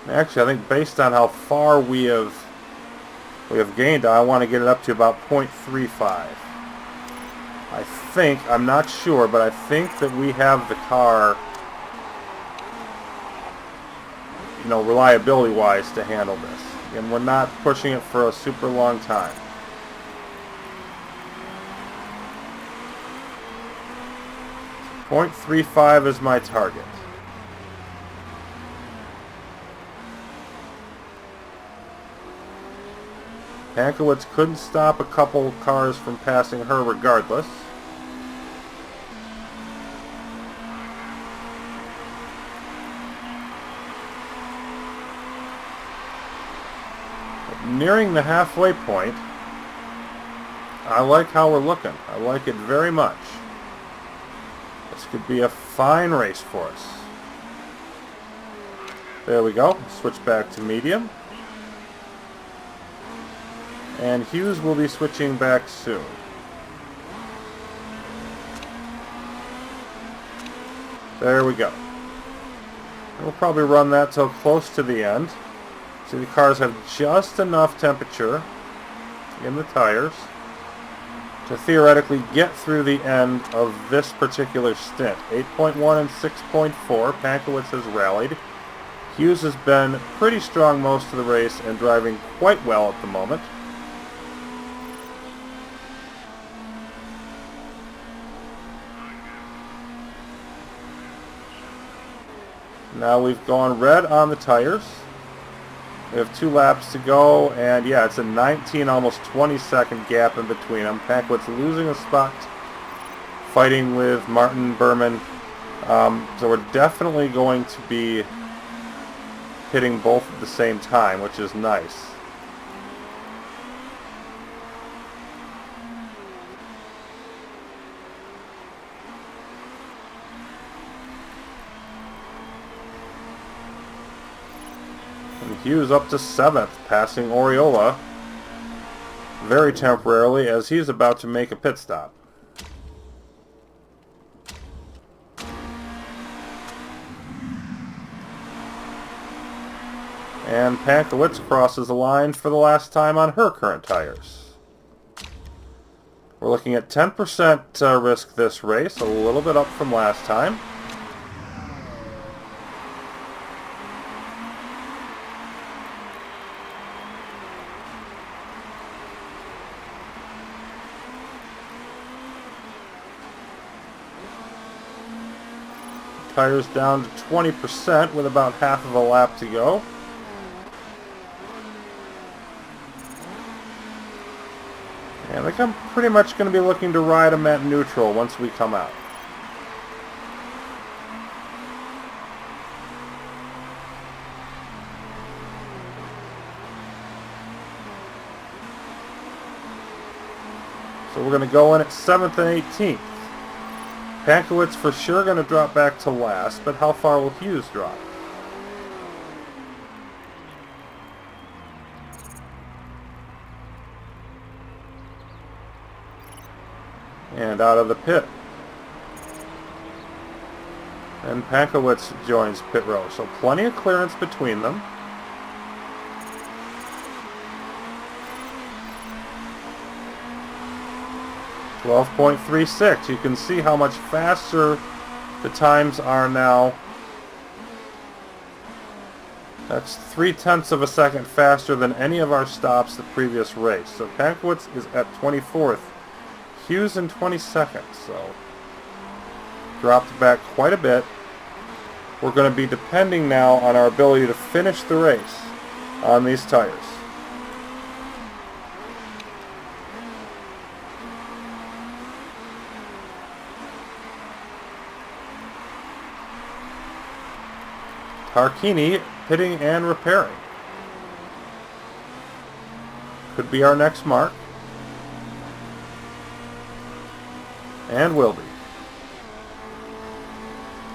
Actually, I think based on how far we have gained, I want to get it up to about 0.35. I think, I'm not sure, but I think that we have the car, you know, reliability-wise to handle this. And we're not pushing it for a super long time. .35 is my target. Pankowitz couldn't stop a couple cars from passing her regardless. But nearing the halfway point, I like how we're looking. I like it very much. This could be a fine race for us. There we go. Switch back to medium. And Hughes will be switching back soon. There we go. We'll probably run that till close to the end. See, the cars have just enough temperature in the tires to theoretically get through the end of this particular stint. 8.1 and 6.4. Pankowitz has rallied. Hughes has been pretty strong most of the race and driving quite well at the moment. Now we've gone red on the tires. We have 2 laps to go, and yeah, it's a 19, almost 20-second gap in between them. Pankowitz losing a spot, fighting with Martin Berman. So we're definitely going to be hitting both at the same time, which is nice. Hughes up to 7th, passing Oriola very temporarily as he's about to make a pit stop. And Pankowitz crosses the line for the last time on her current tires. We're looking at 10% risk this race, a little bit up from last time. Tires down to 20% with about half of a lap to go. And I think I'm pretty much going to be looking to ride them at neutral once we come out. So we're going to go in at 7th and 18th. Pankowitz for sure going to drop back to last, but how far will Hughes drop? And out of the pit. And Pankowitz joins pit row. So plenty of clearance between them. .36. You can see how much faster the times are now. That's 0.3 of a second faster than any of our stops the previous race. So Pankowitz is at 24th. Hughes in 22nd. So dropped back quite a bit. We're going to be depending now on our ability to finish the race on these tires. Tarquini pitting and repairing. Could be our next mark. And will be.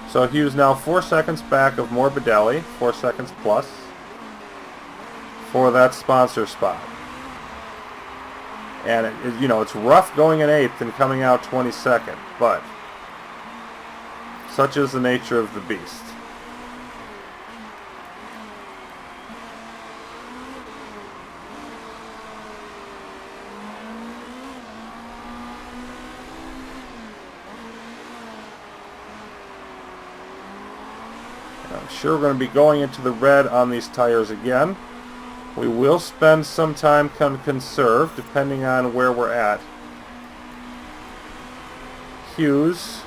So Hughes now 4 seconds back of Morbidelli, 4 seconds plus, for that sponsor spot. And you know, it's rough going in 8th and coming out 22nd, but such is the nature of the beast. I'm sure we're going to be going into the red on these tires again. We will spend some time to conserve depending on where we're at. Hughes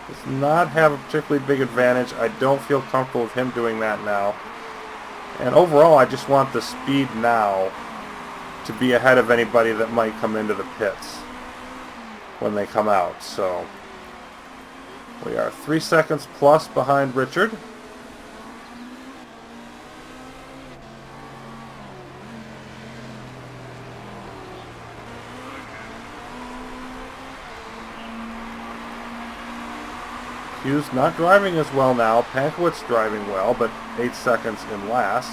does not have a particularly big advantage. I don't feel comfortable with him doing that now. And overall, I just want the speed now to be ahead of anybody that might come into the pits when they come out. So we are 3 seconds plus behind Richard. Hughes not driving as well now. Pankowitz driving well, but 8 seconds in last.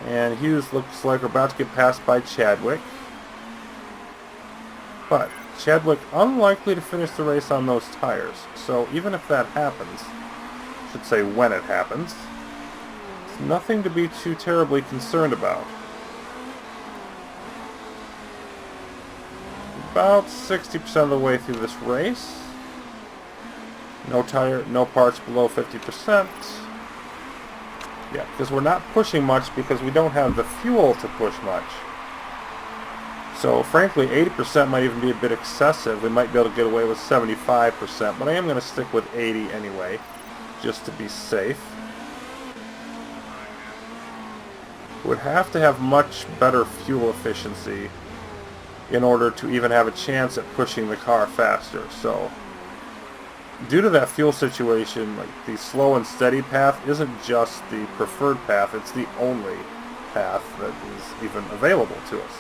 And Hughes looks like we're about to get passed by Chadwick. But Chadwick unlikely to finish the race on those tires. So even if that happens, I should say when it happens, it's nothing to be too terribly concerned about. About 60% of the way through this race. No parts below 50%. Yeah, because we're not pushing much because we don't have the fuel to push much. So frankly, 80% might even be a bit excessive. We might be able to get away with 75%, but I am going to stick with 80 anyway, just to be safe. Would have to have much better fuel efficiency in order to even have a chance at pushing the car faster. So due to that fuel situation, like the slow and steady path isn't just the preferred path, it's the only path that is even available to us.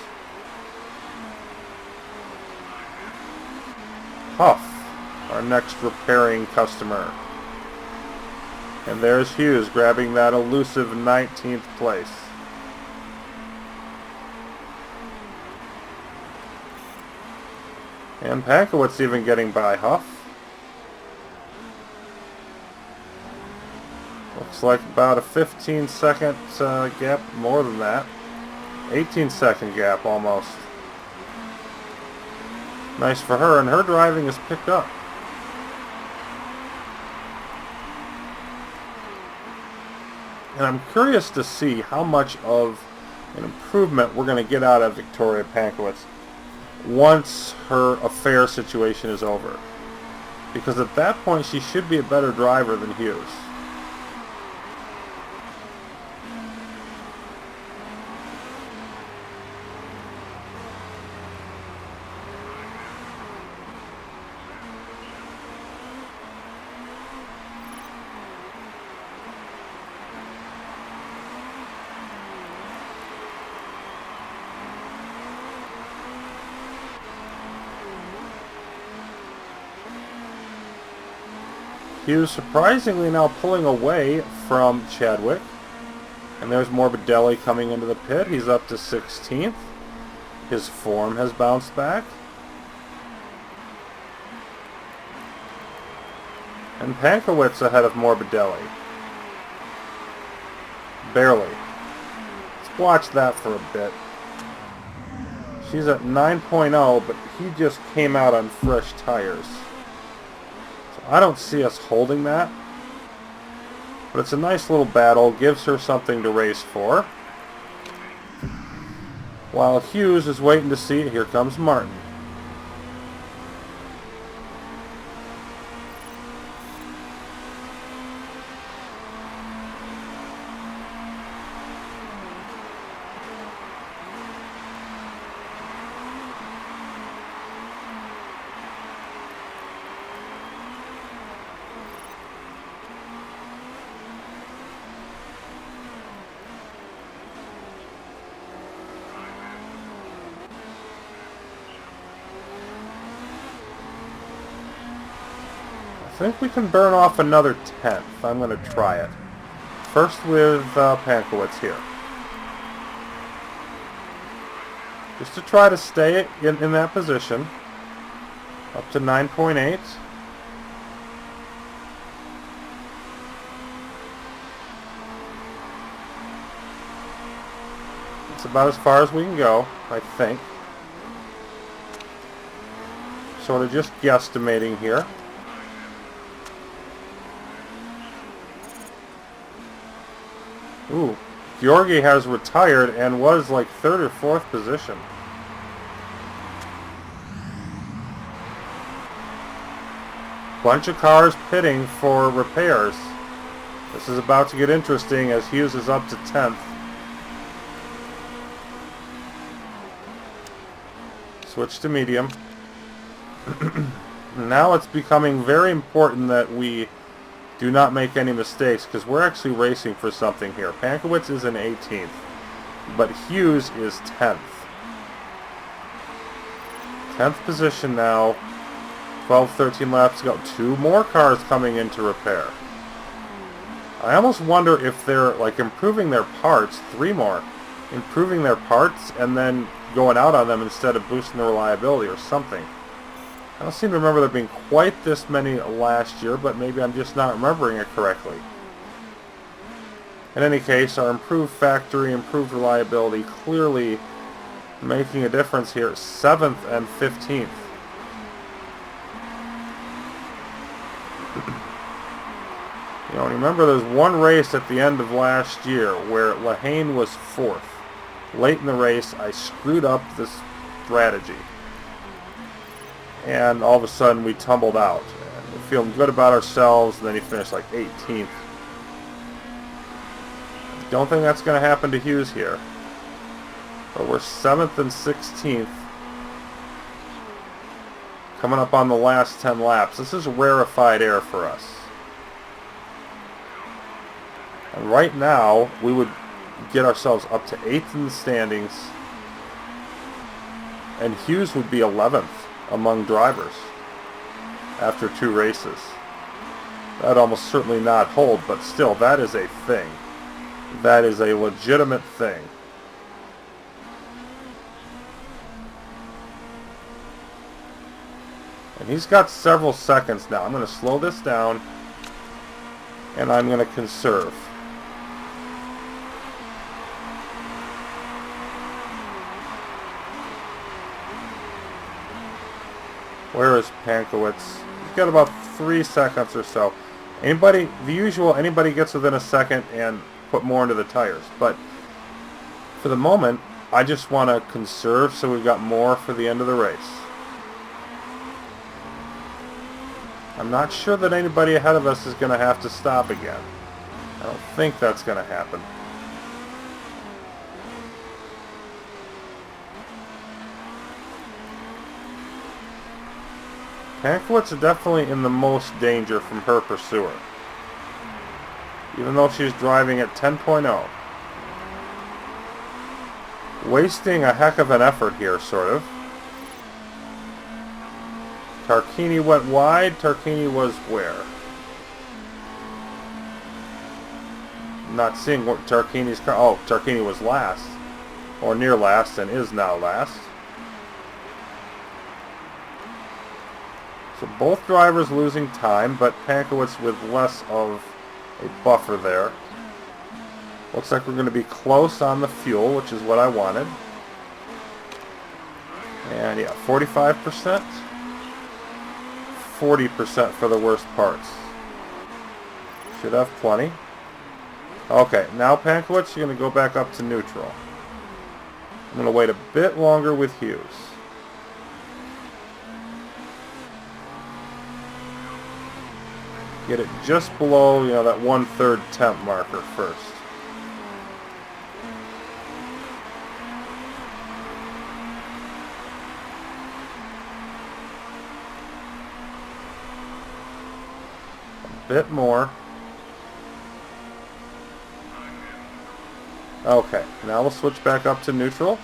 Huff, our next repairing customer. And there's Hughes grabbing that elusive 19th place. And Pankowitz even getting by Huff. Looks like about a 15-second gap, more than that. 18-second gap almost. Nice for her, and her driving is picked up. And I'm curious to see how much of an improvement we're going to get out of Victoria Pankowitz once her affair situation is over. Because at that point, she should be a better driver than Hughes. Hughes surprisingly now pulling away from Chadwick. And there's Morbidelli coming into the pit. He's up to 16th. His form has bounced back. And Pankowitz ahead of Morbidelli. Barely. Let's watch that for a bit. She's at 9.0, but he just came out on fresh tires. So I don't see us holding that. But it's a nice little battle, gives her something to race for. While Hughes is waiting to see it, here comes Martin. I think we can burn off another 10th. I'm going to try it. First with Pankowitz here. Just to try to stay in that position. Up to 9.8. It's about as far as we can go, I think. Sort of just guesstimating here. Ooh, Georgi has retired and was like 3rd or 4th position. Bunch of cars pitting for repairs. This is about to get interesting as Hughes is up to 10th. Switch to medium. Now it's becoming very important that we do not make any mistakes, because we're actually racing for something here. Pankowitz is in 18th, but Hughes is 10th. 10th position now. 12, 13 laps to go. 2 more cars coming in to repair. I almost wonder if they're like improving their parts. 3 more. Improving their parts and then going out on them instead of boosting the reliability or something. I don't seem to remember there being quite this many last year, but maybe I'm just not remembering it correctly. In any case, our improved factory, improved reliability, clearly making a difference here. 7th and 15th. You know, remember there's one race at the end of last year where Lehane was 4th. Late in the race, I screwed up this strategy. And all of a sudden we tumbled out. And we're feeling good about ourselves, and then he finished like 18th. Don't think that's going to happen to Hughes here. But we're 7th and 16th. Coming up on the last 10 laps. This is rarefied air for us. And right now, we would get ourselves up to 8th in the standings. And Hughes would be 11th among drivers after 2 races. That'd almost certainly not hold, but still, that is a thing. That is a legitimate thing. And he's got several seconds now. I'm going to slow this down, and I'm going to conserve. Where is Pankowitz? He's got about 3 seconds or so. Anybody, the usual, anybody gets within a second and put more into the tires. But for the moment, I just want to conserve so we've got more for the end of the race. I'm not sure that anybody ahead of us is going to have to stop again. I don't think that's going to happen. Pankowitz is definitely in the most danger from her pursuer, even though she's driving at 10.0. Wasting a heck of an effort here, sort of. Tarquini went wide. Tarquini was where? not seeing what Tarquini's car. Oh, Tarquini was last, or near last, and is now last. So both drivers losing time, but Pankowitz with less of a buffer there. Looks like we're going to be close on the fuel, which is what I wanted. And yeah, 45%. 40% for the worst parts. Should have plenty. Okay, now Pankowitz, you're going to go back up to neutral. I'm going to wait a bit longer with Hughes. Get it just below, that 1/3 temp marker first. A bit more. Okay, now we'll switch back up to neutral.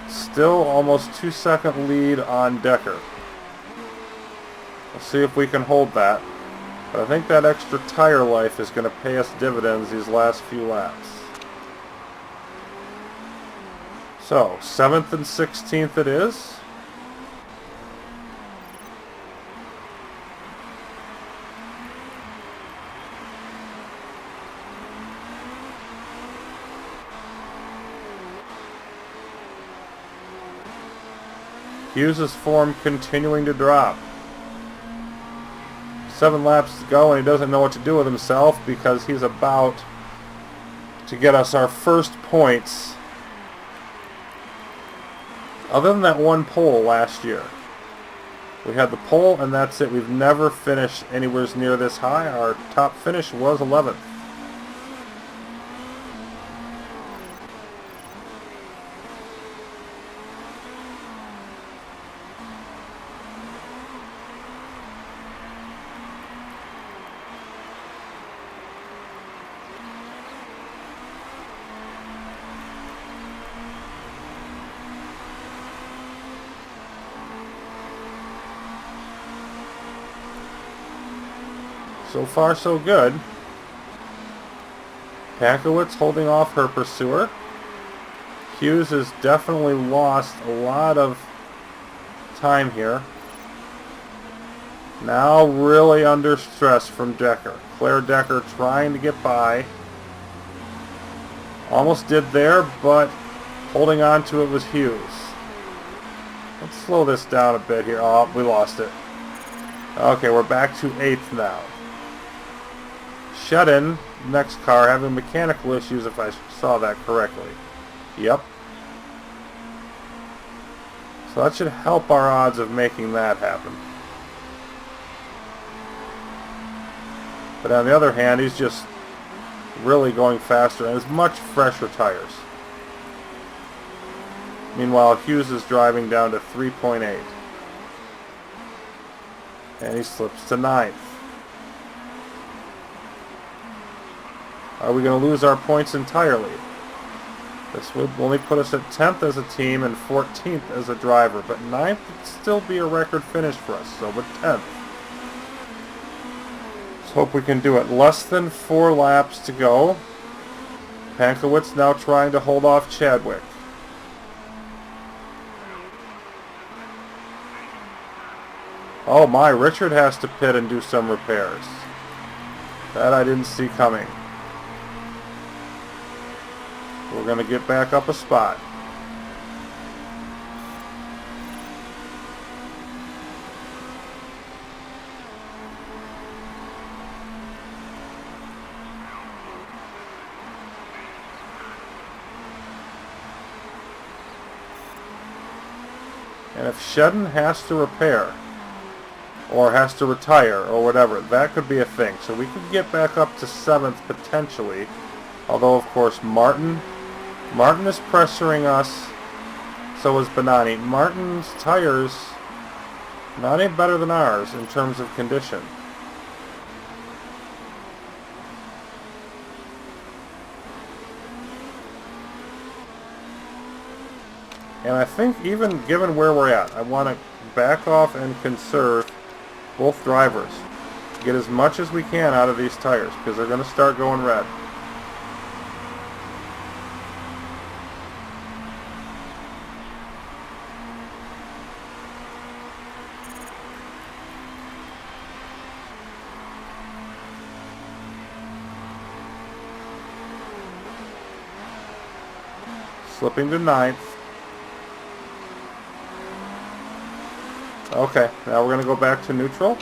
Still almost 2-second lead on Decker. We'll see if we can hold that. But I think that extra tire life is going to pay us dividends these last few laps. So, 7th and 16th it is. Hughes' form continuing to drop. 7 laps to go, and he doesn't know what to do with himself because he's about to get us our first points. Other than that one pole last year. We had the pole, and that's it. We've never finished anywhere near this high. Our top finish was 11th. So far, so good. Pankowitz holding off her pursuer. Hughes has definitely lost a lot of time here. Now really under stress from Decker. Claire Decker trying to get by. Almost did there, but holding on to it was Hughes. Let's slow this down a bit here. Oh, we lost it. Okay, we're back to 8th now. Shut-in, next car, having mechanical issues, if I saw that correctly. Yep. So that should help our odds of making that happen. But on the other hand, he's just really going faster and has much fresher tires. Meanwhile, Hughes is driving down to 3.8. And he slips to 9th. Are we going to lose our points entirely? This would only put us at 10th as a team and 14th as a driver, but 9th would still be a record finish for us, so we're 10th. Let's hope we can do it. Less than 4 laps to go. Pankowitz now trying to hold off Chadwick. Oh my, Richard has to pit and do some repairs. That I didn't see coming. We're going to get back up a spot. And if Shedden has to repair, or has to retire, or whatever, that could be a thing. So we could get back up to 7th potentially. Although, of course, Martin is pressuring us. So is Bonani. Martin's tires not any better than ours in terms of condition. And I think even given where we're at, I want to back off and conserve both drivers. get as much as we can out of these tires because they're going to start going red. Slipping to 9th. Okay, now we're going to go back to neutral.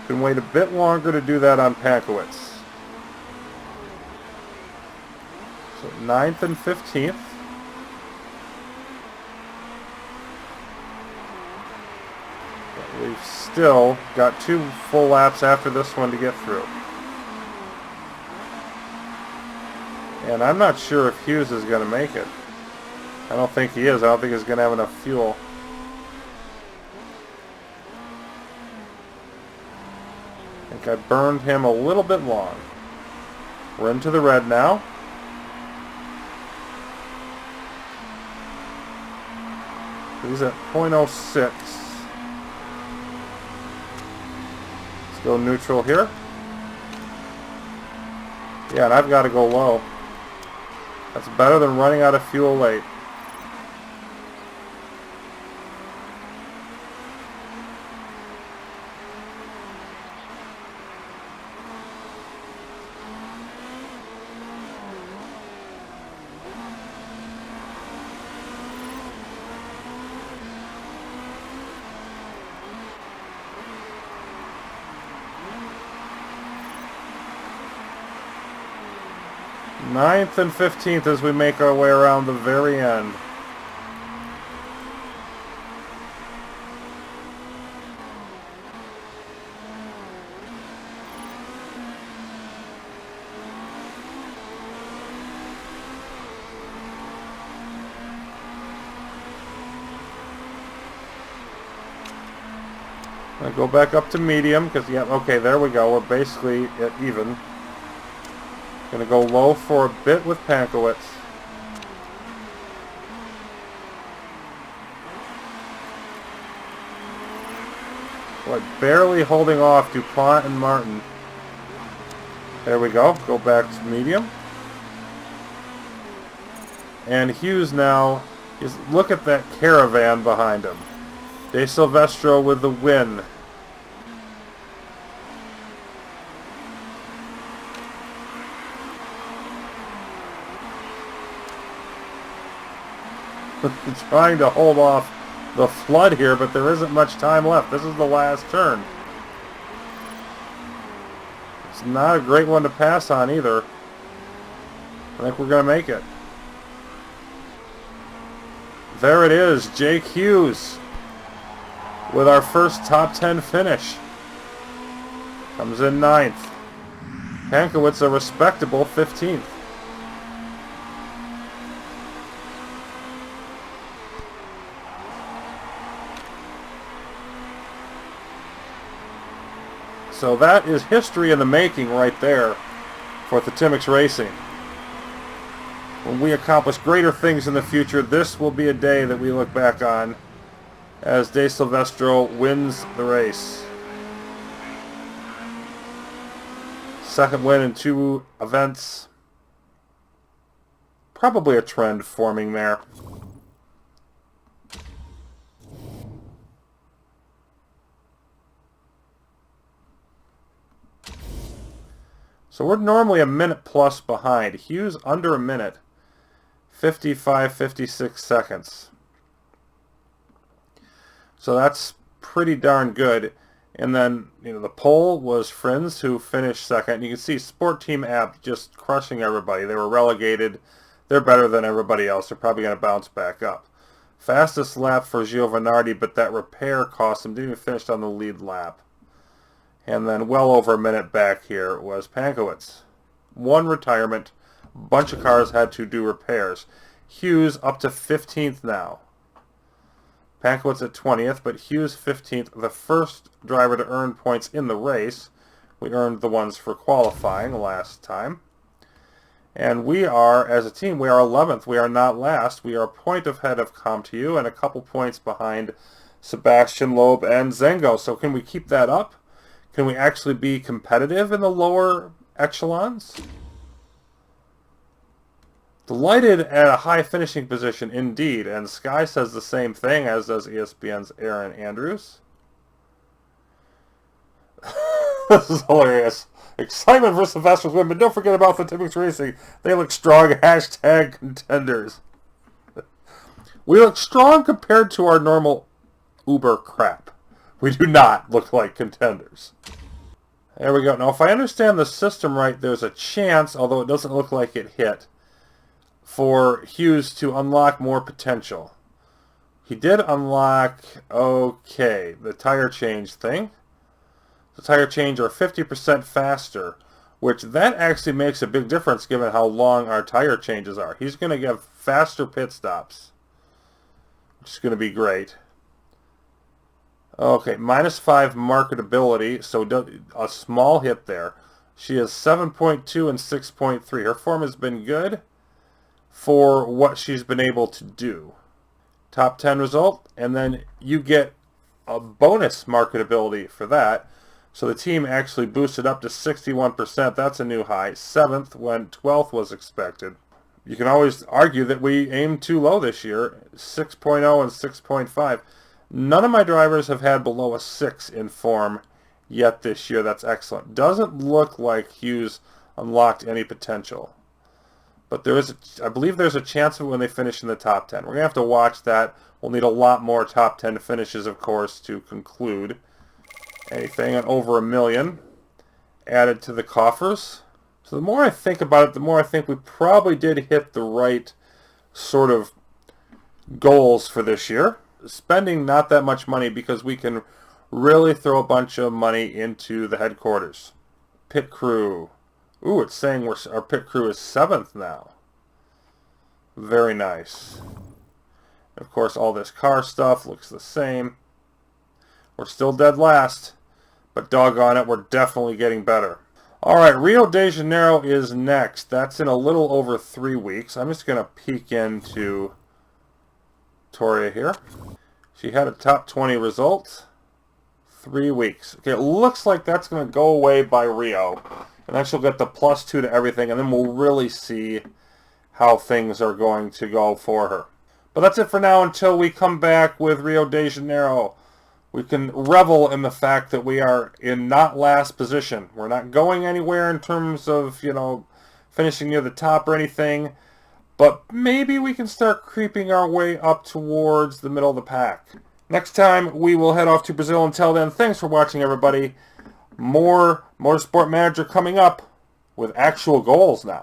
Can wait a bit longer to do that on Pankowitz. So 9th and 15th. But we've still got 2 full laps after this one to get through. And I'm not sure if Hughes is going to make it. I don't think he is. I don't think he's going to have enough fuel. I think I burned him a little bit long. We're into the red now. He's at .06. Let's go neutral here. Yeah, and I've got to go low. That's better than running out of fuel late. Ninth and 15th as we make our way around the very end. I'll go back up to medium because, yeah, okay, there we go. We're basically at even. Going to go low for a bit with Pankowitz. Boy, barely holding off DuPont and Martin. There we go. Go back to medium. And Hughes now is, look at that caravan behind him. De Silvestro with the win. Trying to hold off the flood here, but there isn't much time left. This is the last turn. It's not a great one to pass on either. I think we're going to make it. There it is, Jake Hughes with our first top 10 finish. Comes in 9th. Pankowitz a respectable 15th. So that is history in the making right there for Timmix Racing. When we accomplish greater things in the future, this will be a day that we look back on as De Silvestro wins the race. Second win in 2 events. Probably a trend forming there. So we're normally a minute plus behind. Hughes under a minute. 55, 56 seconds. So that's pretty darn good. And then, you know, the pole was Friends, who finished second. You can see Sport Team App just crushing everybody. They were relegated. They're better than everybody else. They're probably going to bounce back up. Fastest lap for Giovanardi, but that repair cost him. Didn't even finish on the lead lap. And then well over a minute back here was Pankowitz. 1 retirement. Bunch of cars had to do repairs. Hughes up to 15th now. Pankowitz at 20th, but Hughes 15th, the first driver to earn points in the race. We earned the ones for qualifying last time. And we are, as a team, we are 11th. We are not last. We are a point ahead of ComTU and a couple points behind Sebastian Loeb and Zengo. So can we keep that up? Can we actually be competitive in the lower echelons? Delighted at a high finishing position indeed, and Sky says the same thing, as does ESPN's Aaron Andrews. This is hilarious. Excitement for Sylvester's win, but don't forget about the Tippings Racing. They look strong. Hashtag contenders. We look strong compared to our normal Uber crap. We do not look like contenders. There we go. Now, if I understand the system right, there's a chance, although it doesn't look like it hit, for Hughes to unlock more potential. He did unlock, okay, the tire change thing. The tire change are 50% faster, which that actually makes a big difference given how long our tire changes are. He's going to get faster pit stops, which is going to be great. Okay, -5 marketability, so a small hit there. She is 7.2 and 6.3. Her form has been good for what she's been able to do. Top 10 result, and then you get a bonus marketability for that. So the team actually boosted up to 61%. That's a new high. 7th when 12th was expected. You can always argue that we aimed too low this year. 6.0 and 6.5. None of my drivers have had below a 6 in form yet this year. That's excellent. Doesn't look like Hughes unlocked any potential. But there is, I believe there's a chance of it when they finish in the top 10. We're going to have to watch that. We'll need a lot more top 10 finishes, of course, to conclude anything. And over 1 million added to the coffers. So the more I think about it, the more I think we probably did hit the right sort of goals for this year. Spending not that much money because we can really throw a bunch of money into the headquarters. Pit crew. Ooh, it's saying our pit crew is 7th now. Very nice. Of course, all this car stuff looks the same. We're still dead last, but doggone it, we're definitely getting better. All right, Rio de Janeiro is next. That's in a little over 3 weeks. I'm just going to peek into Toria here. She had a top 20 result. 3 weeks. Okay, it looks like that's going to go away by Rio. And then she'll get the +2 to everything, and then we'll really see how things are going to go for her. But that's it for now until we come back with Rio de Janeiro. We can revel in the fact that we are in not last position. We're not going anywhere in terms of, finishing near the top or anything. But maybe we can start creeping our way up towards the middle of the pack. Next time, we will head off to Brazil. Until then, thanks for watching, everybody. More Motorsport Manager coming up with actual goals now.